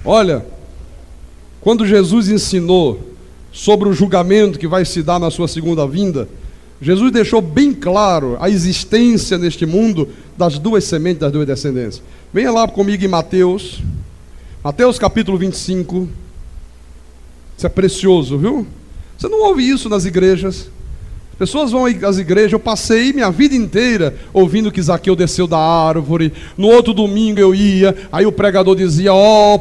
Olha, quando Jesus ensinou sobre o julgamento que vai se dar na sua segunda vinda, Jesus deixou bem claro a existência neste mundo das duas sementes, das duas descendências. Venha lá comigo em Mateus capítulo 25. Isso é precioso, viu? Você não ouve isso nas igrejas. As pessoas vão às igrejas. Eu passei minha vida inteira ouvindo que Zaqueu desceu da árvore. No outro domingo eu ia, aí o pregador dizia: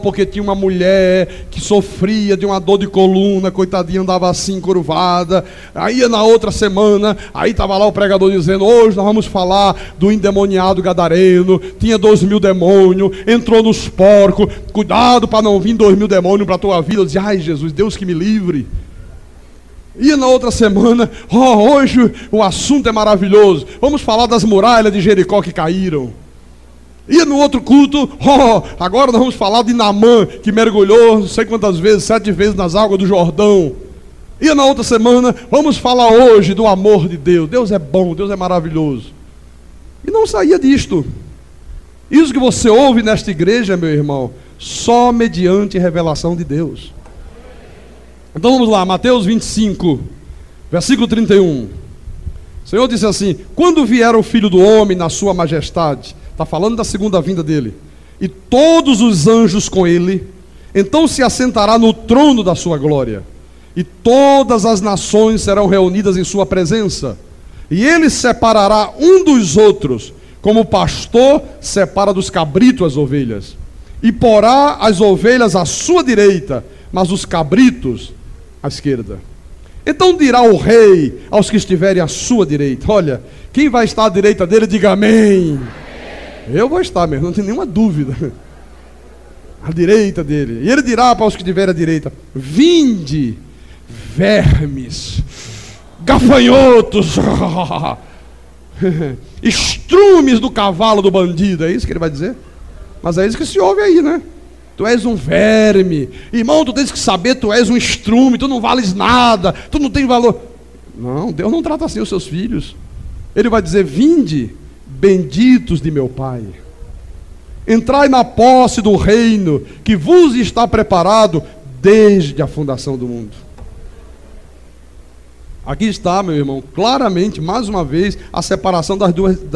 porque tinha uma mulher que sofria de uma dor de coluna, coitadinha, andava assim, curvada. Aí ia na outra semana, aí estava lá o pregador dizendo: hoje nós vamos falar do endemoniado gadareno, tinha 2.000 demônios, entrou nos porcos, cuidado para não vir 2.000 demônios para a tua vida. Eu dizia: ai Jesus, Deus que me livre. E na outra semana: hoje o assunto é maravilhoso, vamos falar das muralhas de Jericó que caíram. E no outro culto: agora nós vamos falar de Naamã, que mergulhou não sei quantas vezes, 7 vezes nas águas do Jordão. E na outra semana: vamos falar hoje do amor de Deus. Deus é bom, Deus é maravilhoso. E não saía disto. Isso que você ouve nesta igreja, meu irmão, só mediante revelação de Deus. Então vamos lá, Mateus 25, versículo 31. O Senhor disse assim: quando vier o Filho do Homem na sua majestade, está falando da segunda vinda dele, e todos os anjos com ele, então se assentará no trono da sua glória, e todas as nações serão reunidas em sua presença. E ele separará um dos outros, como o pastor separa dos cabritos as ovelhas. E porá as ovelhas à sua direita, mas os cabritos à esquerda. Então dirá o rei aos que estiverem à sua direita: olha, quem vai estar à direita dele, diga amém. Eu vou estar mesmo, não tem nenhuma dúvida. À direita dele. E ele dirá para os que estiverem à direita: vinde, vermes, gafanhotos, estrumes do cavalo do bandido. É isso que ele vai dizer? Mas é isso que se ouve aí, né? Tu és um verme, irmão, tu tens que saber, tu és um estrume, tu não vales nada, tu não tem valor. Não, Deus não trata assim os seus filhos. Ele vai dizer: vinde, benditos de meu Pai, entrai na posse do reino que vos está preparado desde a fundação do mundo. Aqui está, meu irmão, claramente, mais uma vez, a separação das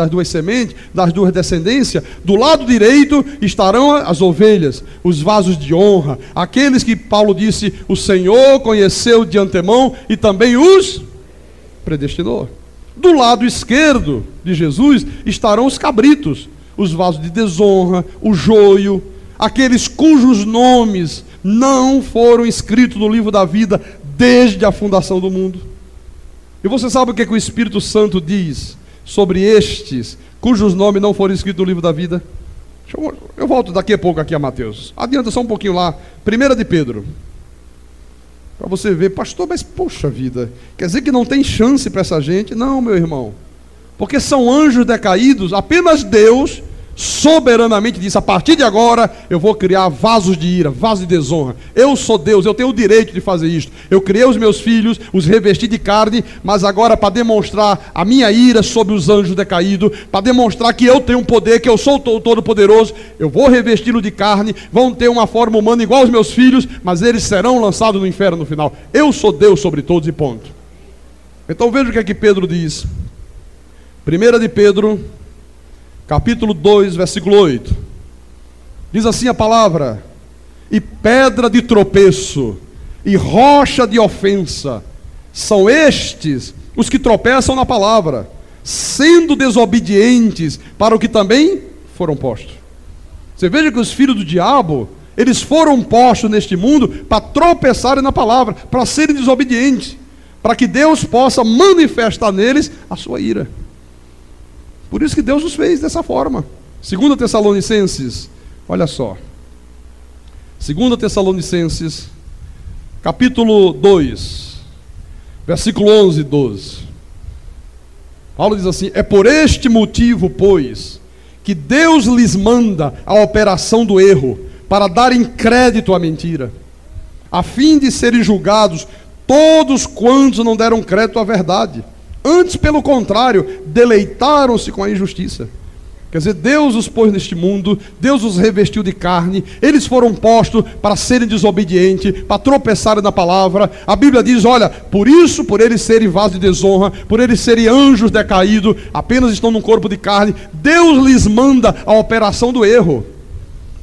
duas sementes, das duas descendências. Do lado direito estarão as ovelhas, os vasos de honra, aqueles que Paulo disse, o Senhor conheceu de antemão e também os predestinou. Do lado esquerdo de Jesus estarão os cabritos, os vasos de desonra, o joio, aqueles cujos nomes não foram escritos no livro da vida desde a fundação do mundo. E você sabe o que o Espírito Santo diz sobre estes cujos nomes não foram escritos no livro da vida? Eu volto daqui a pouco aqui a Mateus. Adianta só um pouquinho lá. 1 de Pedro. Para você ver, pastor, mas poxa vida, quer dizer que não tem chance para essa gente? Não, meu irmão. Porque são anjos decaídos, apenas Deus soberanamente disse: a partir de agora eu vou criar vasos de ira, vasos de desonra. Eu sou Deus, eu tenho o direito de fazer isto. Eu criei os meus filhos, os revesti de carne, mas agora, para demonstrar a minha ira sobre os anjos decaídos, para demonstrar que eu tenho um poder, que eu sou o Todo-Poderoso, eu vou revesti-lo de carne. Vão ter uma forma humana igual aos meus filhos, mas eles serão lançados no inferno no final. Eu sou Deus sobre todos e ponto. Então veja o que é que Pedro diz. 1 de Pedro, capítulo 2, versículo 8. Diz assim a palavra: e pedra de tropeço e rocha de ofensa são estes os que tropeçam na palavra, sendo desobedientes para o que também foram postos. Você veja que os filhos do diabo, eles foram postos neste mundo para tropeçarem na palavra, para serem desobedientes, para que Deus possa manifestar neles a sua ira. Por isso que Deus os fez dessa forma. 2 Tessalonicenses, olha só. 2 Tessalonicenses, capítulo 2, versículo 11 e 12. Paulo diz assim: é por este motivo, pois, que Deus lhes manda a operação do erro, para darem crédito à mentira, a fim de serem julgados todos quantos não deram crédito à verdade. Antes, pelo contrário, deleitaram-se com a injustiça. Quer dizer, Deus os pôs neste mundo, Deus os revestiu de carne, eles foram postos para serem desobedientes, para tropeçarem na palavra. A Bíblia diz, olha, por isso, por eles serem vasos de desonra, por eles serem anjos decaídos, apenas estão num corpo de carne, Deus lhes manda a operação do erro,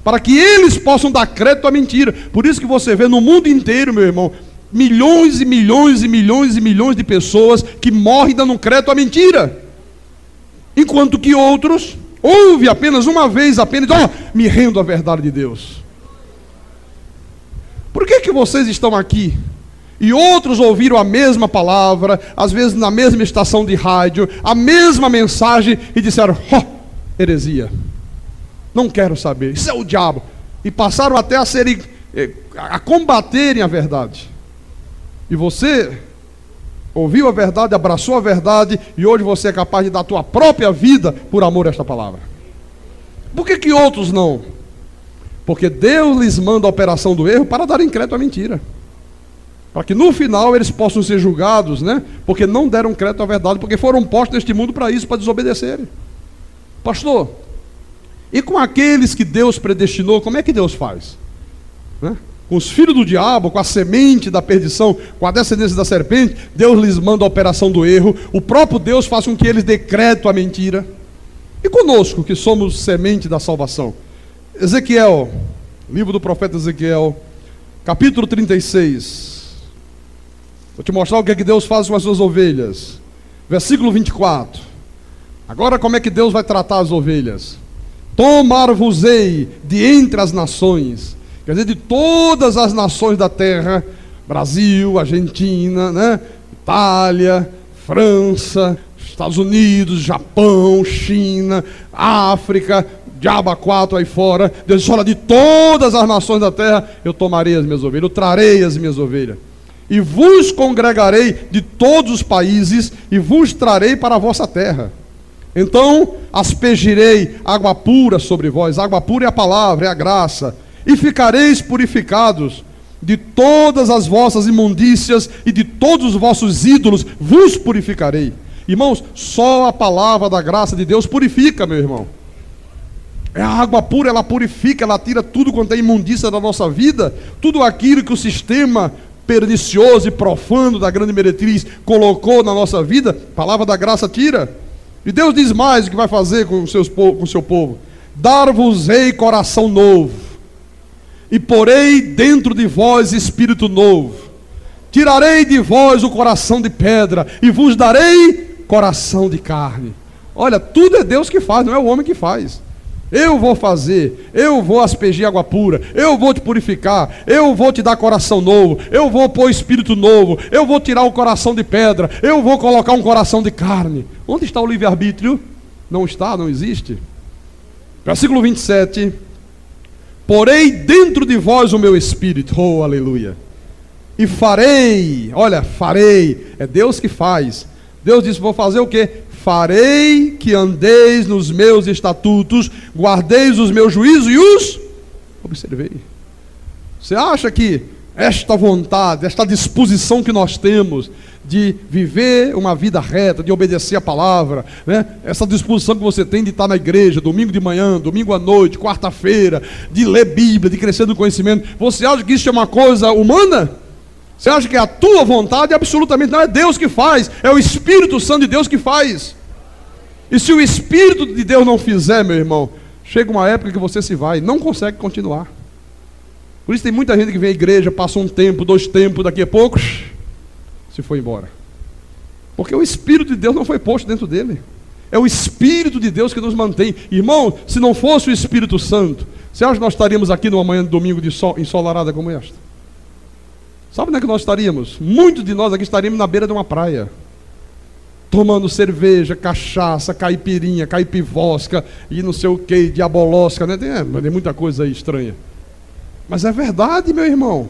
para que eles possam dar crédito à mentira. Por isso que você vê no mundo inteiro, meu irmão, milhões e milhões e milhões e milhões de pessoas que morrem dando crédito à mentira, enquanto que outros ouvem apenas uma vez, apenas, me rendo à verdade de Deus. Por que vocês estão aqui e outros ouviram a mesma palavra, às vezes na mesma estação de rádio, a mesma mensagem, e disseram, heresia, não quero saber, isso é o diabo, e passaram até a combaterem a verdade? E você ouviu a verdade, abraçou a verdade, e hoje você é capaz de dar a tua própria vida por amor a esta palavra. Por que outros não? Porque Deus lhes manda a operação do erro para darem crédito à mentira, para que no final eles possam ser julgados, né? Porque não deram crédito à verdade, porque foram postos neste mundo para isso, para desobedecerem. Pastor, e com aqueles que Deus predestinou, como é que Deus faz? Né? Com os filhos do diabo, com a semente da perdição, com a descendência da serpente, Deus lhes manda a operação do erro. O próprio Deus faz com que eles dê crédito à mentira. E conosco, que somos semente da salvação? Ezequiel, livro do profeta Ezequiel, capítulo 36, Vou te mostrar o que é que Deus faz com as suas ovelhas. Versículo 24. Agora como é que Deus vai tratar as ovelhas? Tomar-vos-ei de entre as nações, quer dizer, de todas as nações da terra, Brasil, Argentina, né? Itália, França, Estados Unidos, Japão, China, África, diabo 4 aí fora. Deus fala de todas as nações da terra, eu tomarei as minhas ovelhas, eu trarei as minhas ovelhas. E vos congregarei de todos os países e vos trarei para a vossa terra. Então aspergirei água pura sobre vós. Água pura é a palavra, é a graça. E ficareis purificados de todas as vossas imundícias e de todos os vossos ídolos vos purificarei. Irmãos, só a palavra da graça de Deus purifica, meu irmão. É a água pura, ela purifica, ela tira tudo quanto é imundícia da nossa vida, tudo aquilo que o sistema pernicioso e profano da grande meretriz colocou na nossa vida, a palavra da graça tira. E Deus diz mais o que vai fazer com o seu povo: dar-vos-ei coração novo, e porei dentro de vós espírito novo, tirarei de vós o coração de pedra, e vos darei coração de carne. Olha, tudo é Deus que faz, não é o homem que faz. Eu vou fazer, eu vou aspergir água pura, eu vou te purificar, eu vou te dar coração novo, eu vou pôr espírito novo, eu vou tirar o coração de pedra, eu vou colocar um coração de carne. Onde está o livre-arbítrio? Não está, não existe. Versículo 27. Porei dentro de vós o meu espírito, oh aleluia, e farei, olha, farei, é Deus que faz. Deus disse, vou fazer o quê? Farei que andeis nos meus estatutos, guardeis os meus juízos e os observei. Você acha que esta vontade, esta disposição que nós temos de viver uma vida reta, de obedecer a palavra, né? Essa disposição que você tem de estar na igreja, domingo de manhã, domingo à noite, quarta-feira, de ler Bíblia, de crescer no conhecimento, você acha que isso é uma coisa humana? Você acha que é a tua vontade? Absolutamente não, é Deus que faz, é o Espírito Santo de Deus que faz. E se o Espírito de Deus não fizer, meu irmão, chega uma época que você se vai, não consegue continuar. Por isso tem muita gente que vem à igreja, passa um tempo, 2 tempos, daqui a pouco se foi embora. Porque o Espírito de Deus não foi posto dentro dele. É o Espírito de Deus que nos mantém. Irmão, se não fosse o Espírito Santo, você acha que nós estaríamos aqui numa manhã de domingo de sol, ensolarada como esta? Sabe onde é que nós estaríamos? Muitos de nós aqui estaríamos na beira de uma praia, tomando cerveja, cachaça, caipirinha, caipivosca e não sei o que, diabolosca, né? Tem muita coisa aí estranha. Mas é verdade, meu irmão.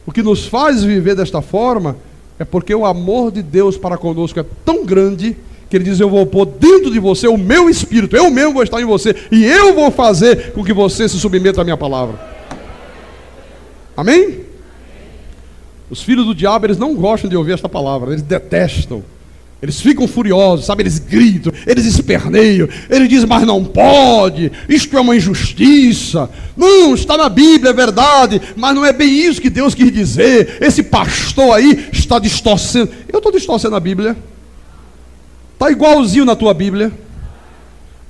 O que nos faz viver desta forma é porque o amor de Deus para conosco é tão grande que Ele diz, eu vou pôr dentro de você o meu Espírito, eu mesmo vou estar em você e eu vou fazer com que você se submeta à minha palavra. Amém? Os filhos do diabo, eles não gostam de ouvir esta palavra, eles detestam, eles ficam furiosos, sabe, eles gritam, eles esperneiam, eles dizem, mas não pode, isto é uma injustiça, não, está na Bíblia, é verdade, mas não é bem isso que Deus quis dizer, esse pastor aí está distorcendo. Eu estou distorcendo a Bíblia? Está igualzinho na tua Bíblia?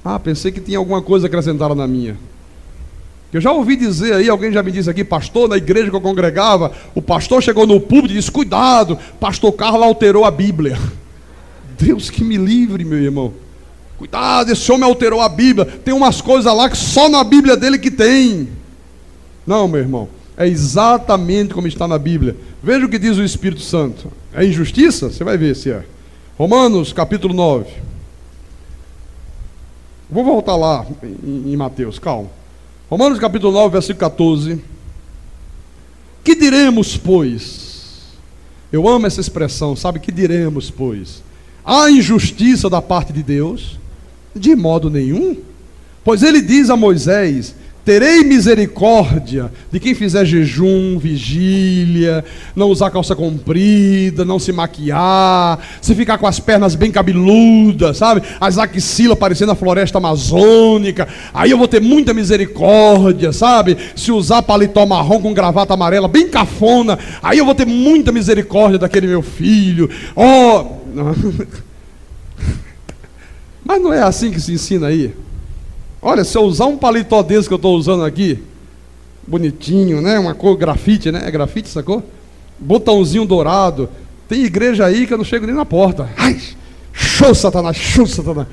Ah, pensei que tinha alguma coisa acrescentada na minha. Eu já ouvi dizer aí, alguém já me disse aqui, pastor, na igreja que eu congregava, o pastor chegou no púlpito e disse, cuidado, pastor Carlos alterou a Bíblia. Deus que me livre, meu irmão. Cuidado, esse homem alterou a Bíblia. Tem umas coisas lá que só na Bíblia dele que tem. Não, meu irmão, é exatamente como está na Bíblia. Veja o que diz o Espírito Santo. É injustiça? Você vai ver se é. Romanos capítulo 9. Vou voltar lá em Mateus, calma. Romanos capítulo 9, versículo 14. Que diremos, pois? Eu amo essa expressão, sabe? Que diremos, pois? Há injustiça da parte de Deus? De modo nenhum. Pois ele diz a Moisés, terei misericórdia de quem fizer jejum, vigília, não usar calça comprida, não se maquiar, se ficar com as pernas bem cabeludas, sabe? As axilas parecendo a floresta amazônica. Aí eu vou ter muita misericórdia, sabe? Se usar paletó marrom com gravata amarela, bem cafona, aí eu vou ter muita misericórdia daquele meu filho. Oh, mas não é assim que se ensina aí. Olha, se eu usar um paletó desse que eu estou usando aqui, bonitinho, né? Uma cor grafite, né? É grafite essa cor? botãozinho dourado. Tem igreja aí que eu não chego nem na porta. Ai, show Satanás, show Satanás.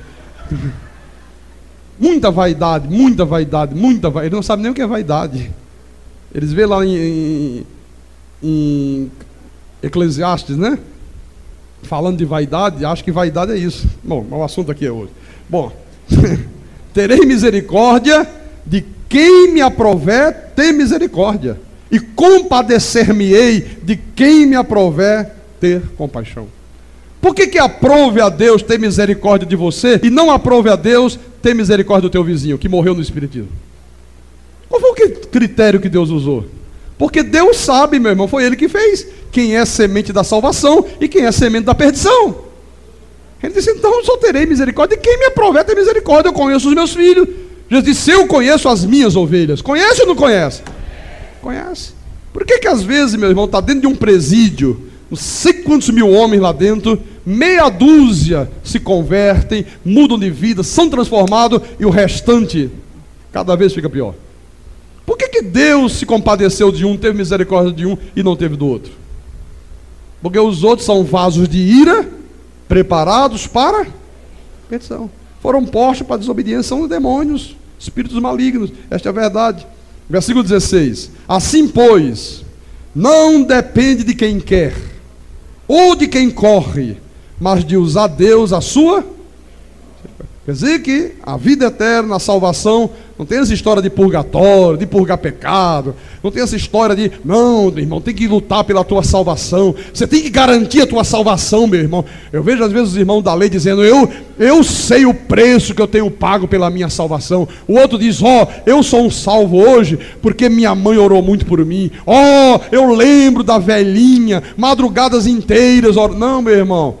Muita vaidade, muita vaidade, muita vaidade. Eles não sabem nem o que é vaidade. Eles vê lá em Eclesiastes, né? Falando de vaidade, acho que vaidade é isso. Bom, o assunto aqui é hoje. Bom, terei misericórdia de quem me aprover ter misericórdia, e compadecer-me-ei de quem me aprover ter compaixão. Por que aprove a Deus ter misericórdia de você e não aprove a Deus ter misericórdia do teu vizinho que morreu no espiritismo? Qual foi o critério que Deus usou? Porque Deus sabe, meu irmão, foi Ele que fez quem é semente da salvação e quem é semente da perdição. Ele disse, então eu só terei misericórdia de quem me aprover ter misericórdia. Eu conheço os meus filhos. Jesus disse, eu conheço as minhas ovelhas. Conhece ou não conhece? Conhece. Por que às vezes, meu irmão, está dentro de um presídio, não sei quantos mil homens lá dentro, meia dúzia se convertem, mudam de vida, são transformados, e o restante cada vez fica pior? Por que Deus se compadeceu de um, teve misericórdia de um e não teve do outro? Porque os outros são vasos de ira, preparados para perdição. Foram postos para desobediência, são demônios, espíritos malignos. Esta é a verdade. Versículo 16. Assim, pois, não depende de quem quer, ou de quem corre, mas de usar Deus a sua. Quer dizer que a vida eterna, a salvação, não tem essa história de purgatório, de purgar pecado, não tem essa história de, não, meu irmão, tem que lutar pela tua salvação, você tem que garantir a tua salvação, meu irmão. Eu vejo às vezes os irmãos da lei dizendo, eu sei o preço que eu tenho pago pela minha salvação. O outro diz, eu sou um salvo hoje, porque minha mãe orou muito por mim. Eu lembro da velhinha, madrugadas inteiras. Não, meu irmão,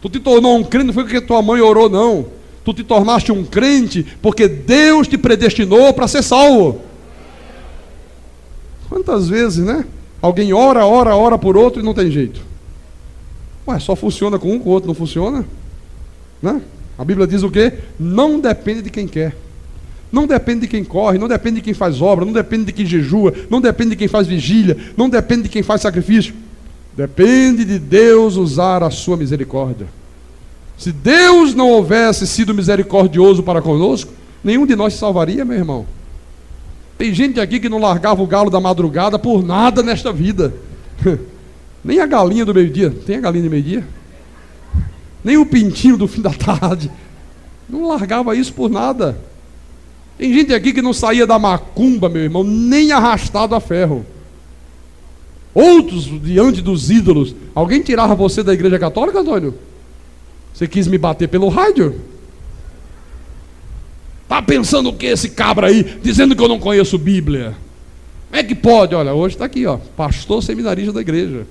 tu te tornou um crente, não foi porque tua mãe orou, não. Tu te tornaste um crente porque Deus te predestinou para ser salvo. Quantas vezes, né? Alguém ora por outro e não tem jeito. Só funciona com um, com o outro não funciona, né? A Bíblia diz o quê? Não depende de quem quer, não depende de quem corre, não depende de quem faz obra, não depende de quem jejua, não depende de quem faz vigília, não depende de quem faz sacrifício. Depende de Deus usar a sua misericórdia. Se Deus não houvesse sido misericordioso para conosco, nenhum de nós se salvaria, meu irmão. Tem gente aqui que não largava o galo da madrugada por nada nesta vida. Nem a galinha do meio-dia. Tem a galinha do meio-dia? Nem o pintinho do fim da tarde. Não largava isso por nada. Tem gente aqui que não saía da macumba, meu irmão, nem arrastado a ferro. Outros, diante dos ídolos. Alguém tirava você da igreja católica, Antônio? Você quis me bater pelo rádio? Tá pensando o que esse cabra aí, dizendo que eu não conheço Bíblia? Como é que pode? Olha, hoje está aqui, pastor seminarista da igreja.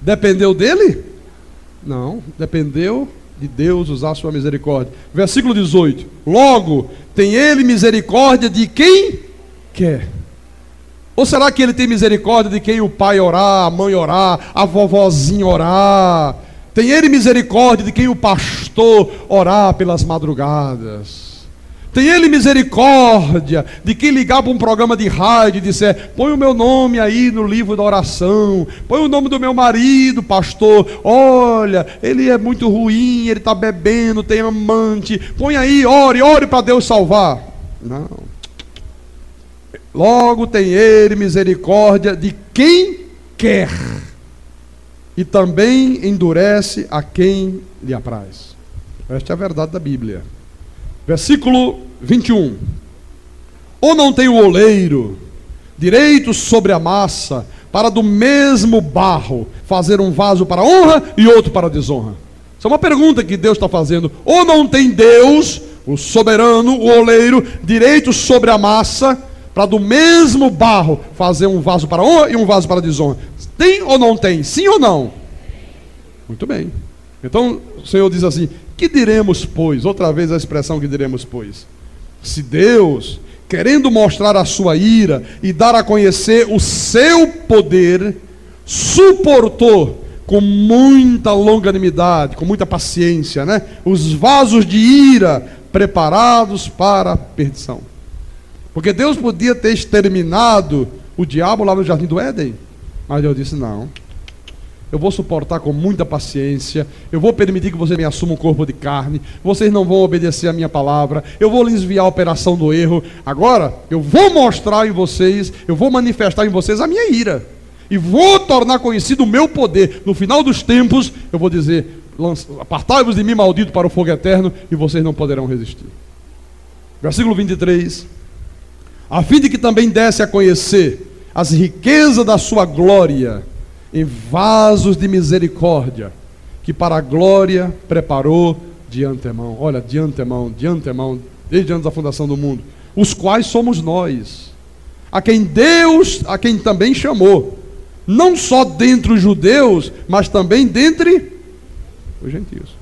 Dependeu dele? Não, dependeu de Deus usar a sua misericórdia. Versículo 18. Logo, tem ele misericórdia de quem quer. Ou será que ele tem misericórdia de quem o pai orar, a mãe orar, a vovozinha orar? Tem ele misericórdia de quem o pastor orar pelas madrugadas. Tem ele misericórdia de quem ligar para um programa de rádio e disser, põe o meu nome aí no livro da oração, põe o nome do meu marido, pastor, olha, ele é muito ruim, ele está bebendo, tem amante, põe aí, ore para Deus salvar. Não. Logo tem ele misericórdia de quem quer, e também endurece a quem lhe apraz. Esta é a verdade da Bíblia. Versículo 21. Ou não tem o oleiro direito sobre a massa, para do mesmo barro fazer um vaso para honra e outro para desonra? Isso é uma pergunta que Deus está fazendo. Ou não tem Deus, o soberano, o oleiro, direito sobre a massa, para do mesmo barro fazer um vaso para honra e um vaso para desonra? Tem ou não tem? Sim ou não? Muito bem. Então o Senhor diz assim, que diremos, pois? Outra vez a expressão que diremos, pois. Se Deus, querendo mostrar a sua ira e dar a conhecer o seu poder, suportou com muita longanimidade, com muita paciência, né, os vasos de ira preparados para a perdição. Porque Deus podia ter exterminado o diabo lá no jardim do Éden. Mas Deus disse: não, eu vou suportar com muita paciência, eu vou permitir que vocês me assumam um corpo de carne, vocês não vão obedecer a minha palavra, eu vou lhes enviar a operação do erro. Agora, eu vou mostrar em vocês, eu vou manifestar em vocês a minha ira, e vou tornar conhecido o meu poder. No final dos tempos, eu vou dizer: apartai-vos de mim, maldito, para o fogo eterno, e vocês não poderão resistir. Versículo 23: a fim de que também desse a conhecer as riquezas da sua glória, em vasos de misericórdia, que para a glória preparou de antemão. Olha, de antemão, desde antes da fundação do mundo, os quais somos nós, a quem também chamou, não só dentre os judeus, mas também dentre os gentios.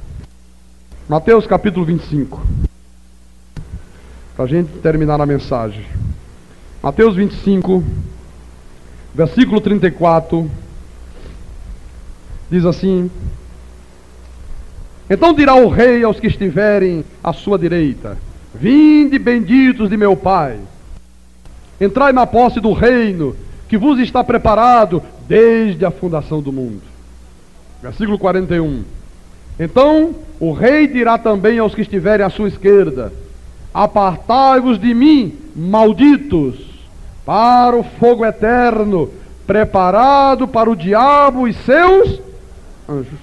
Mateus capítulo 25, para a gente terminar a mensagem. Mateus 25, versículo 34, diz assim: então dirá o rei aos que estiverem à sua direita: vinde, benditos de meu Pai, entrai na posse do reino que vos está preparado desde a fundação do mundo. Versículo 41. Então o rei dirá também aos que estiverem à sua esquerda: apartai-vos de mim, malditos, para o fogo eterno, preparado para o diabo e seus anjos.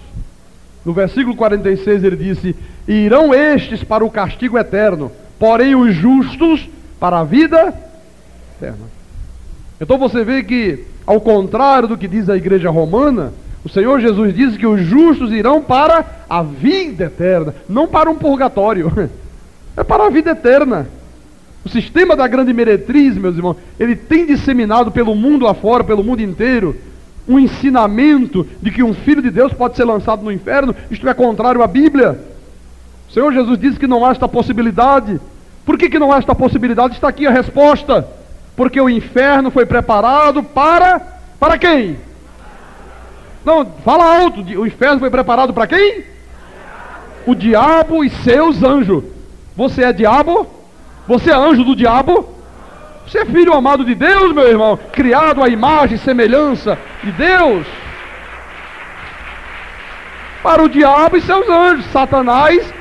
No versículo 46 ele disse: irão estes para o castigo eterno, porém os justos para a vida eterna. Então você vê que, ao contrário do que diz a igreja romana, o Senhor Jesus disse que os justos irão para a vida eterna, não para um purgatório, é para a vida eterna. O sistema da grande meretriz, meus irmãos, ele tem disseminado pelo mundo afora, pelo mundo inteiro, um ensinamento de que um filho de Deus pode ser lançado no inferno. Isto é contrário à Bíblia. O Senhor Jesus disse que não há esta possibilidade. Por que não há esta possibilidade? Está aqui a resposta: porque o inferno foi preparado para quem? Não, fala alto. O inferno foi preparado para quem? O diabo e seus anjos. Você é diabo? Você é anjo do diabo? Você é filho amado de Deus, meu irmão, criado à imagem e semelhança de Deus. Para o diabo e seus anjos, Satanás,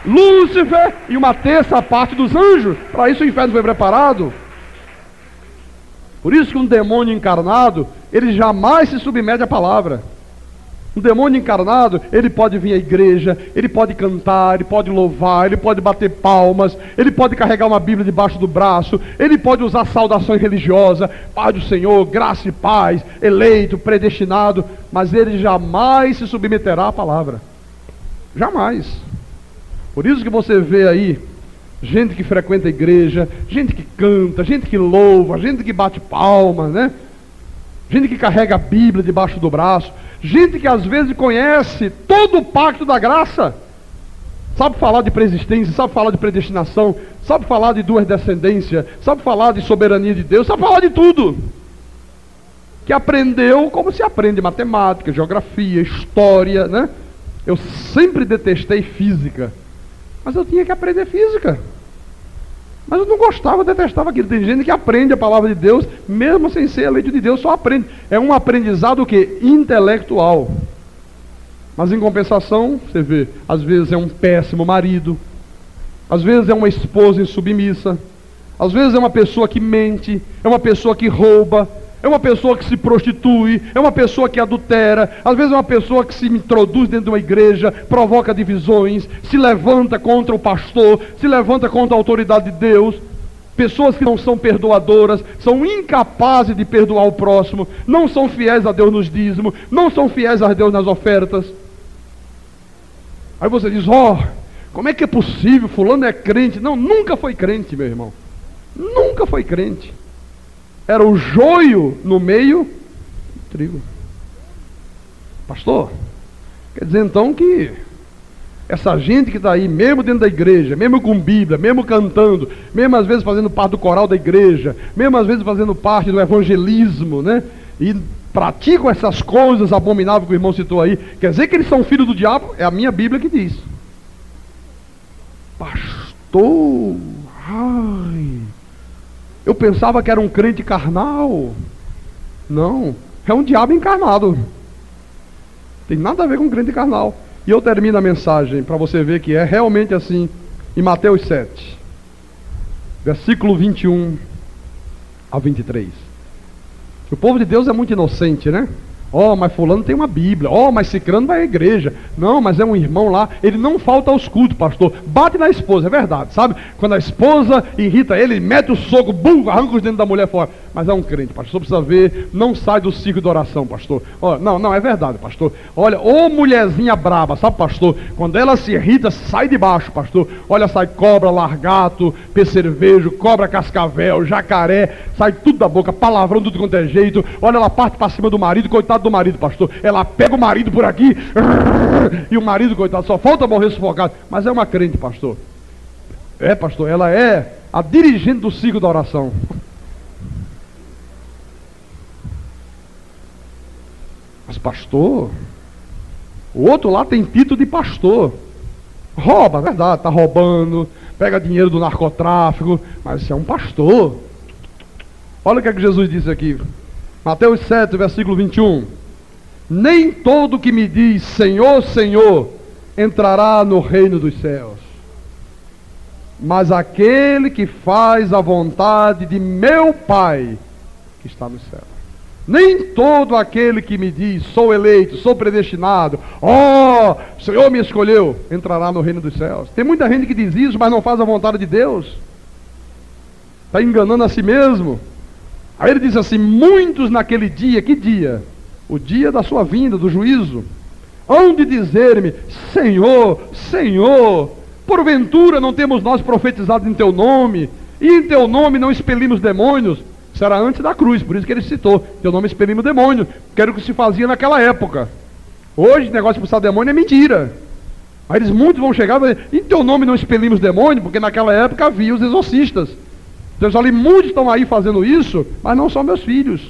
Lúcifer e uma terça parte dos anjos. Para isso o inferno foi preparado. Por isso que um demônio encarnado, ele jamais se submete à palavra. Um demônio encarnado, ele pode vir à igreja, ele pode cantar, ele pode louvar, ele pode bater palmas, ele pode carregar uma Bíblia debaixo do braço, ele pode usar saudações religiosas: Pai do Senhor, graça e paz, eleito, predestinado, mas ele jamais se submeterá à palavra. Jamais. Por isso que você vê aí gente que frequenta a igreja, gente que canta, gente que louva, gente que bate palmas, né? Gente que carrega a Bíblia debaixo do braço, gente que às vezes conhece todo o pacto da graça, sabe falar de preexistência, sabe falar de predestinação, sabe falar de duas descendências, sabe falar de soberania de Deus, sabe falar de tudo, que aprendeu como se aprende matemática, geografia, história, né? Eu sempre detestei física, mas eu tinha que aprender física. Mas eu não gostava, eu detestava aquilo. Tem gente que aprende a palavra de Deus, mesmo sem ser eleito de Deus, só aprende. É um aprendizado o quê? Intelectual. Mas em compensação, você vê, às vezes é um péssimo marido, às vezes é uma esposa insubmissa, às vezes é uma pessoa que mente, é uma pessoa que rouba, é uma pessoa que se prostitui, é uma pessoa que adultera, às vezes é uma pessoa que se introduz dentro de uma igreja, provoca divisões, se levanta contra o pastor, se levanta contra a autoridade de Deus. Pessoas que não são perdoadoras, são incapazes de perdoar o próximo, não são fiéis a Deus nos dízimos, não são fiéis a Deus nas ofertas. Aí você diz: como é que é possível? Fulano é crente. Não, nunca foi crente, meu irmão. Nunca foi crente. Era o joio no meio do trigo. Pastor, quer dizer então que essa gente que está aí, mesmo dentro da igreja, mesmo com Bíblia, mesmo cantando, mesmo às vezes fazendo parte do coral da igreja, mesmo às vezes fazendo parte do evangelismo, né? E praticam essas coisas abomináveis que o irmão citou aí, quer dizer que eles são filhos do diabo? É a minha Bíblia que diz. Pastor, eu pensava que era um crente carnal. Não, É um diabo encarnado. Tem nada a ver com crente carnal. E eu termino a mensagem para você ver que é realmente assim, em Mateus 7, versículo 21 a 23. O povo de Deus é muito inocente, né? Mas fulano tem uma Bíblia. Mas cicrano vai à igreja. Não, mas é um irmão lá. Ele não falta aos cultos, pastor. Bate na esposa, é verdade, sabe? Quando a esposa irrita ele mete o soco, bum, arranca os dentes da mulher fora. Mas é um crente, pastor. Precisa ver, não sai do ciclo de oração, pastor. Não, é verdade, pastor. Olha, mulherzinha braba, sabe, pastor? Quando ela se irrita, sai de baixo, pastor. Olha, sai cobra, largato, percevejo, cobra cascavel, jacaré, sai tudo da boca, palavrão, tudo quanto é jeito. Olha, ela parte para cima do marido, coitado do marido, pastor. Ela pega o marido por aqui, e o marido, coitado, só falta morrer sufocado. Mas é uma crente, pastor. Pastor, ela é a dirigente do ciclo da oração. Mas pastor, o outro lá tem título de pastor. Rouba, verdade, está roubando, pega dinheiro do narcotráfico, mas isso é um pastor. Olha o que é que Jesus disse aqui. Mateus 7, versículo 21. Nem todo que me diz Senhor, Senhor, entrará no reino dos céus, mas aquele que faz a vontade de meu Pai que está no céu. Nem todo aquele que me diz sou eleito, sou predestinado, o Senhor me escolheu, entrará no reino dos céus. Tem muita gente que diz isso, mas não faz a vontade de Deus. Está enganando a si mesmo. Aí ele diz assim: muitos naquele dia, que dia? O dia da sua vinda, do juízo, hão de dizer-me, Senhor, Senhor, porventura não temos nós profetizado em teu nome, e em teu nome não expelimos demônios? Isso era antes da cruz, por isso que ele citou, teu nome expelimos demônios, que era o que se fazia naquela época. Hoje, negócio de expulsar demônio é mentira. Aí eles muitos vão chegar e dizer, em teu nome não expelimos demônios, porque naquela época havia os exorcistas. Então ali muitos estão aí fazendo isso, mas não são meus filhos.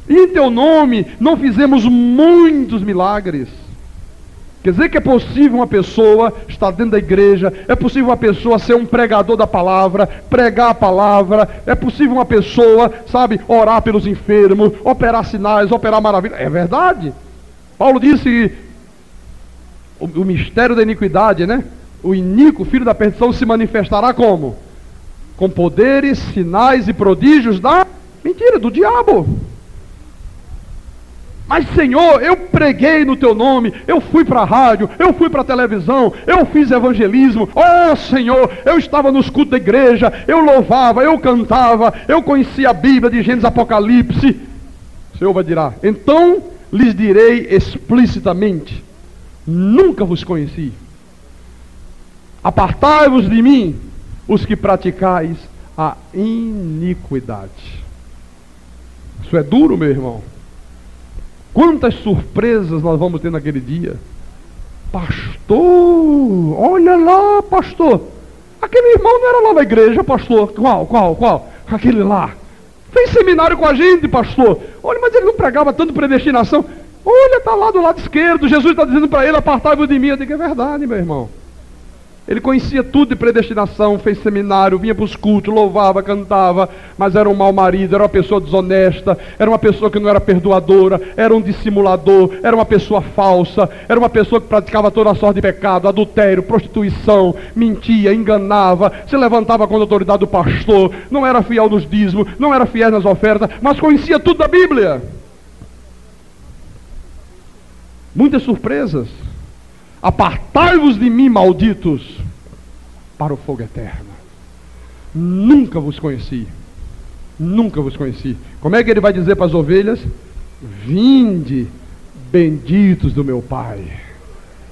E em teu nome não fizemos muitos milagres. Quer dizer que é possível uma pessoa estar dentro da igreja, é possível uma pessoa ser um pregador da palavra, pregar a palavra, é possível uma pessoa, sabe, orar pelos enfermos, operar sinais, operar maravilhas. É verdade. Paulo disse, o mistério da iniquidade, né? O iníquo, filho da perdição, se manifestará como? Com poderes, sinais e prodígios da mentira, do diabo. Mas Senhor, eu preguei no teu nome, eu fui para a rádio, eu fui para a televisão, eu fiz evangelismo, Senhor, eu estava nos cultos da igreja, eu louvava, eu cantava, eu conhecia a Bíblia de Gênesis, Apocalipse. O Senhor vai dizer, então lhes direi explicitamente, nunca vos conheci. Apartai-vos de mim, os que praticais a iniquidade. Isso é duro, meu irmão. Quantas surpresas nós vamos ter naquele dia. Pastor, olha lá, pastor. Aquele irmão não era lá na igreja, pastor. Qual? Aquele lá. Fez seminário com a gente, pastor. Olha, mas ele não pregava tanto predestinação. Olha, está lá do lado esquerdo. Jesus está dizendo para ele, apartai-vos de mim. Eu digo, é verdade, meu irmão. Ele conhecia tudo de predestinação, fez seminário, vinha para os cultos, louvava, cantava, mas era um mau marido, era uma pessoa desonesta, era uma pessoa que não era perdoadora, era um dissimulador, era uma pessoa falsa, era uma pessoa que praticava toda a sorte de pecado, adultério, prostituição, mentia, enganava, se levantava com a autoridade do pastor, não era fiel nos dízimos, não era fiel nas ofertas, mas conhecia tudo da Bíblia. Muitas surpresas. Apartai-vos de mim, malditos, para o fogo eterno. Nunca vos conheci. Nunca vos conheci. Como é que ele vai dizer para as ovelhas? Vinde, benditos do meu Pai.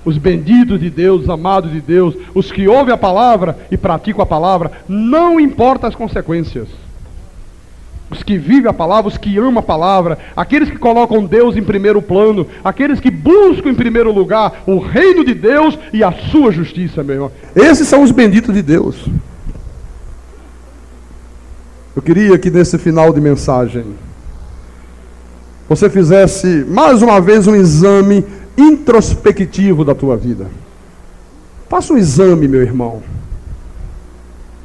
Os benditos de Deus, os amados de Deus, os que ouvem a palavra e praticam a palavra, não importa as consequências. Os que vivem a palavra, os que amam a palavra, aqueles que colocam Deus em primeiro plano, aqueles que buscam em primeiro lugar o reino de Deus e a sua justiça, meu irmão. Esses são os benditos de Deus. Eu queria que nesse final de mensagem você fizesse mais uma vez um exame introspectivo da tua vida. Faça um exame, meu irmão.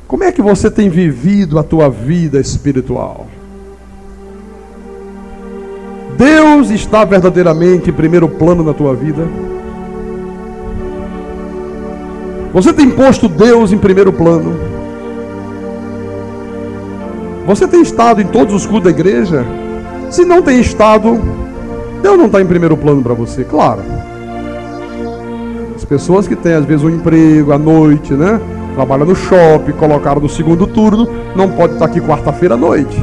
Como é que você tem vivido a tua vida espiritual? Deus está verdadeiramente em primeiro plano na tua vida? Você tem posto Deus em primeiro plano? Você tem estado em todos os cultos da igreja? Se não tem estado, Deus não está em primeiro plano para você, claro. As pessoas que têm às vezes um emprego à noite, né? Trabalham no shopping, colocaram no segundo turno, não pode estar aqui quarta-feira à noite.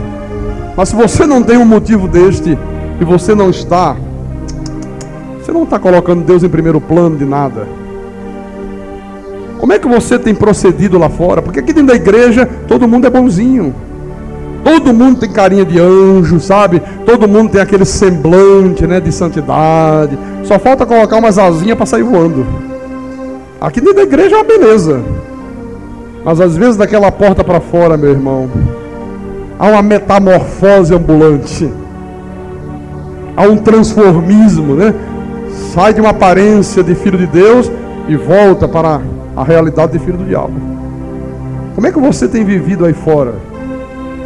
Mas se você não tem um motivo deste e você não está colocando Deus em primeiro plano de nada. Como é que você tem procedido lá fora? Porque aqui dentro da igreja todo mundo é bonzinho. Todo mundo tem carinha de anjo, sabe? Todo mundo tem aquele semblante, né, de santidade. Só falta colocar umas asinhas para sair voando. Aqui dentro da igreja é uma beleza. Mas às vezes daquela porta para fora, meu irmão, há uma metamorfose ambulante. Há um transformismo, né? Sai de uma aparência de filho de Deus e volta para a realidade de filho do diabo. Como é que você tem vivido aí fora?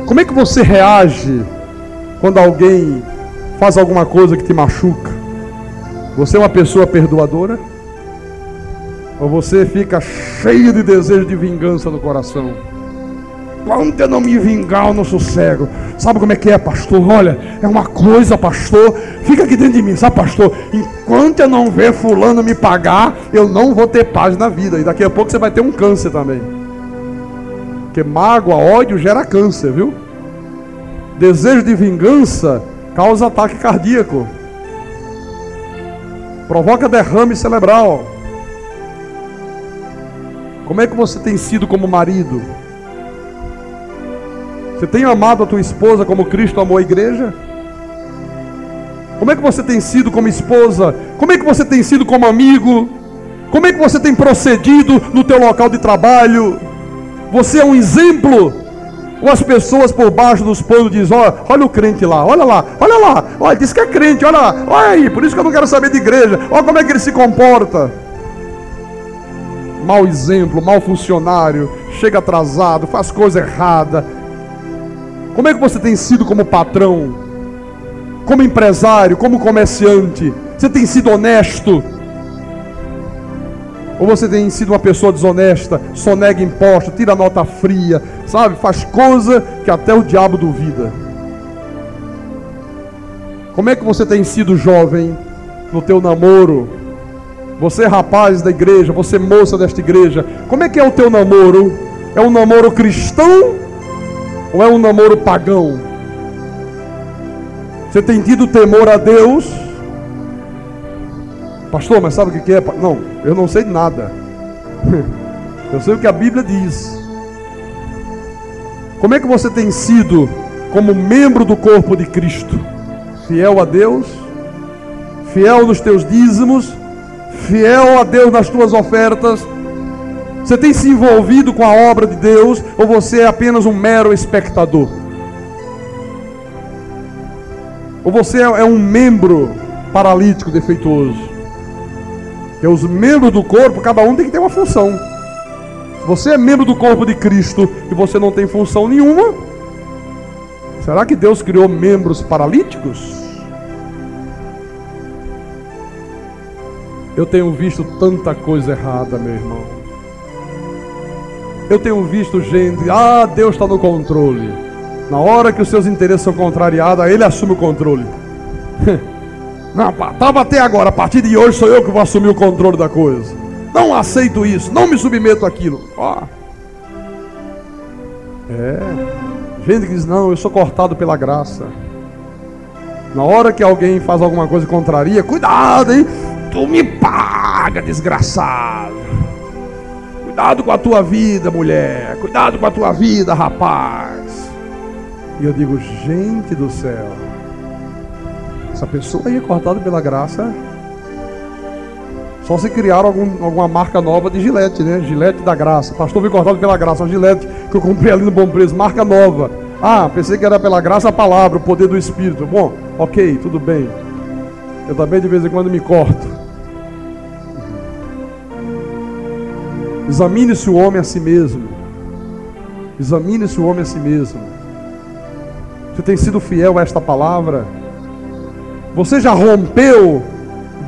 Como é que você reage quando alguém faz alguma coisa que te machuca? Você é uma pessoa perdoadora? Ou você fica cheio de desejo de vingança no coração? Quando eu não me vingar, eu não sossego. Sabe como é que é, pastor? Olha, é uma coisa, pastor. Fica aqui dentro de mim, sabe, pastor? Enquanto eu não ver fulano me pagar, eu não vou ter paz na vida. E daqui a pouco você vai ter um câncer também. Porque mágoa, ódio gera câncer, viu? Desejo de vingança causa ataque cardíaco. Provoca derrame cerebral. Como é que você tem sido como marido? Você tem amado a tua esposa como Cristo amou a igreja? Como é que você tem sido como esposa? Como é que você tem sido como amigo? Como é que você tem procedido no teu local de trabalho? Você é um exemplo? Ou as pessoas por baixo dos panos dizem, olha o crente lá, olha, diz que é crente, olha lá, olha aí, por isso que eu não quero saber de igreja, olha como é que ele se comporta. Mau exemplo, mau funcionário, chega atrasado, faz coisa errada. Como é que você tem sido como patrão, como empresário, como comerciante? Você tem sido honesto? Ou você tem sido uma pessoa desonesta, sonega imposto, tira nota fria, sabe? Faz coisa que até o diabo duvida. Como é que você tem sido jovem no teu namoro? Você rapaz da igreja, você moça desta igreja, como é que é o teu namoro? É um namoro cristão ou é um namoro pagão? Você tem tido temor a Deus? Pastor, mas sabe o que é? Não, eu não sei de nada. Eu sei o que a Bíblia diz. Como é que você tem sido como membro do corpo de Cristo? Fiel a Deus? Fiel nos teus dízimos? Fiel a Deus nas tuas ofertas? Você tem se envolvido com a obra de Deus? Ou você é apenas um mero espectador? Ou você é um membro paralítico, defeituoso? Porque os membros do corpo, cada um tem que ter uma função. Se você é membro do corpo de Cristo e você não tem função nenhuma, será que Deus criou membros paralíticos? Eu tenho visto tanta coisa errada, meu irmão. Eu tenho visto gente, Deus está no controle. Na hora que os seus interesses são contrariados, Ele assume o controle. Não, estava até agora, a partir de hoje sou eu que vou assumir o controle da coisa. Não aceito isso, não me submeto àquilo. Gente que diz, não, eu sou cortado pela graça. Na hora que alguém faz alguma coisa que contraria, cuidado, hein? Tu me paga, desgraçado. Cuidado com a tua vida, mulher. Cuidado com a tua vida, rapaz. E eu digo, gente do céu, essa pessoa aí é cortada pela graça. Só se criaram alguma marca nova de Gillette, né? Gillette da graça. Pastor, fui cortado pela graça. Uma Gillette que eu comprei ali no Bom Preço, marca nova. Pensei que era pela graça a palavra, o poder do Espírito. Bom, ok, tudo bem. Eu também de vez em quando me corto. Examine-se o homem a si mesmo. Examine-se o homem a si mesmo. Você tem sido fiel a esta palavra? Você já rompeu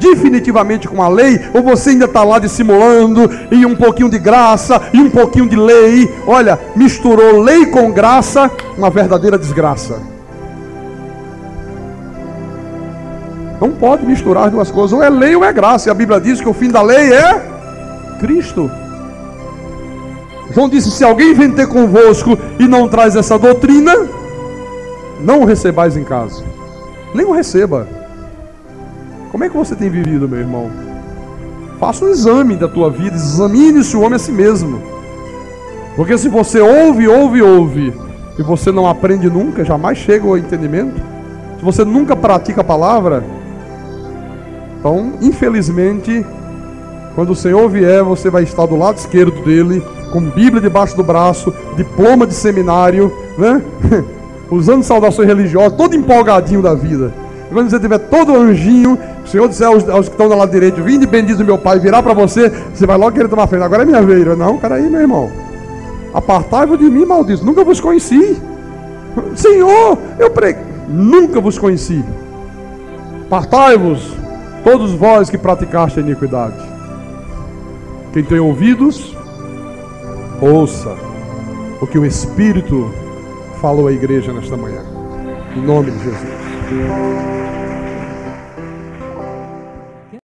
definitivamente com a lei? Ou você ainda está lá dissimulando, e um pouquinho de graça, e um pouquinho de lei? Olha, misturou lei com graça, uma verdadeira desgraça. Não pode misturar as duas coisas, ou é lei ou é graça. E a Bíblia diz que o fim da lei é Cristo. João disse: se alguém vem ter convosco e não traz essa doutrina, não o recebais em casa. Nem o receba. Como é que você tem vivido, meu irmão? Faça um exame da tua vida, examine-se o homem a si mesmo. Porque se você ouve, e você não aprende nunca, jamais chega ao entendimento, se você nunca pratica a palavra, então, infelizmente, quando o Senhor vier, você vai estar do lado esquerdo dele, com Bíblia debaixo do braço, diploma de seminário, né? Usando saudações religiosas, todo empolgadinho da vida. E quando você tiver todo anjinho, o Senhor disser aos que estão do lado direito: vinde bendito meu Pai, virá para você, você vai logo querer tomar frente. Agora é minha vez. Não, peraí, meu irmão. Apartai-vos de mim, maldito. Nunca vos conheci. Senhor, eu preguei. Nunca vos conheci. Apartai-vos, todos vós que praticaste a iniquidade. Quem tem ouvidos, ouça o que o Espírito falou à igreja nesta manhã. Em nome de Jesus.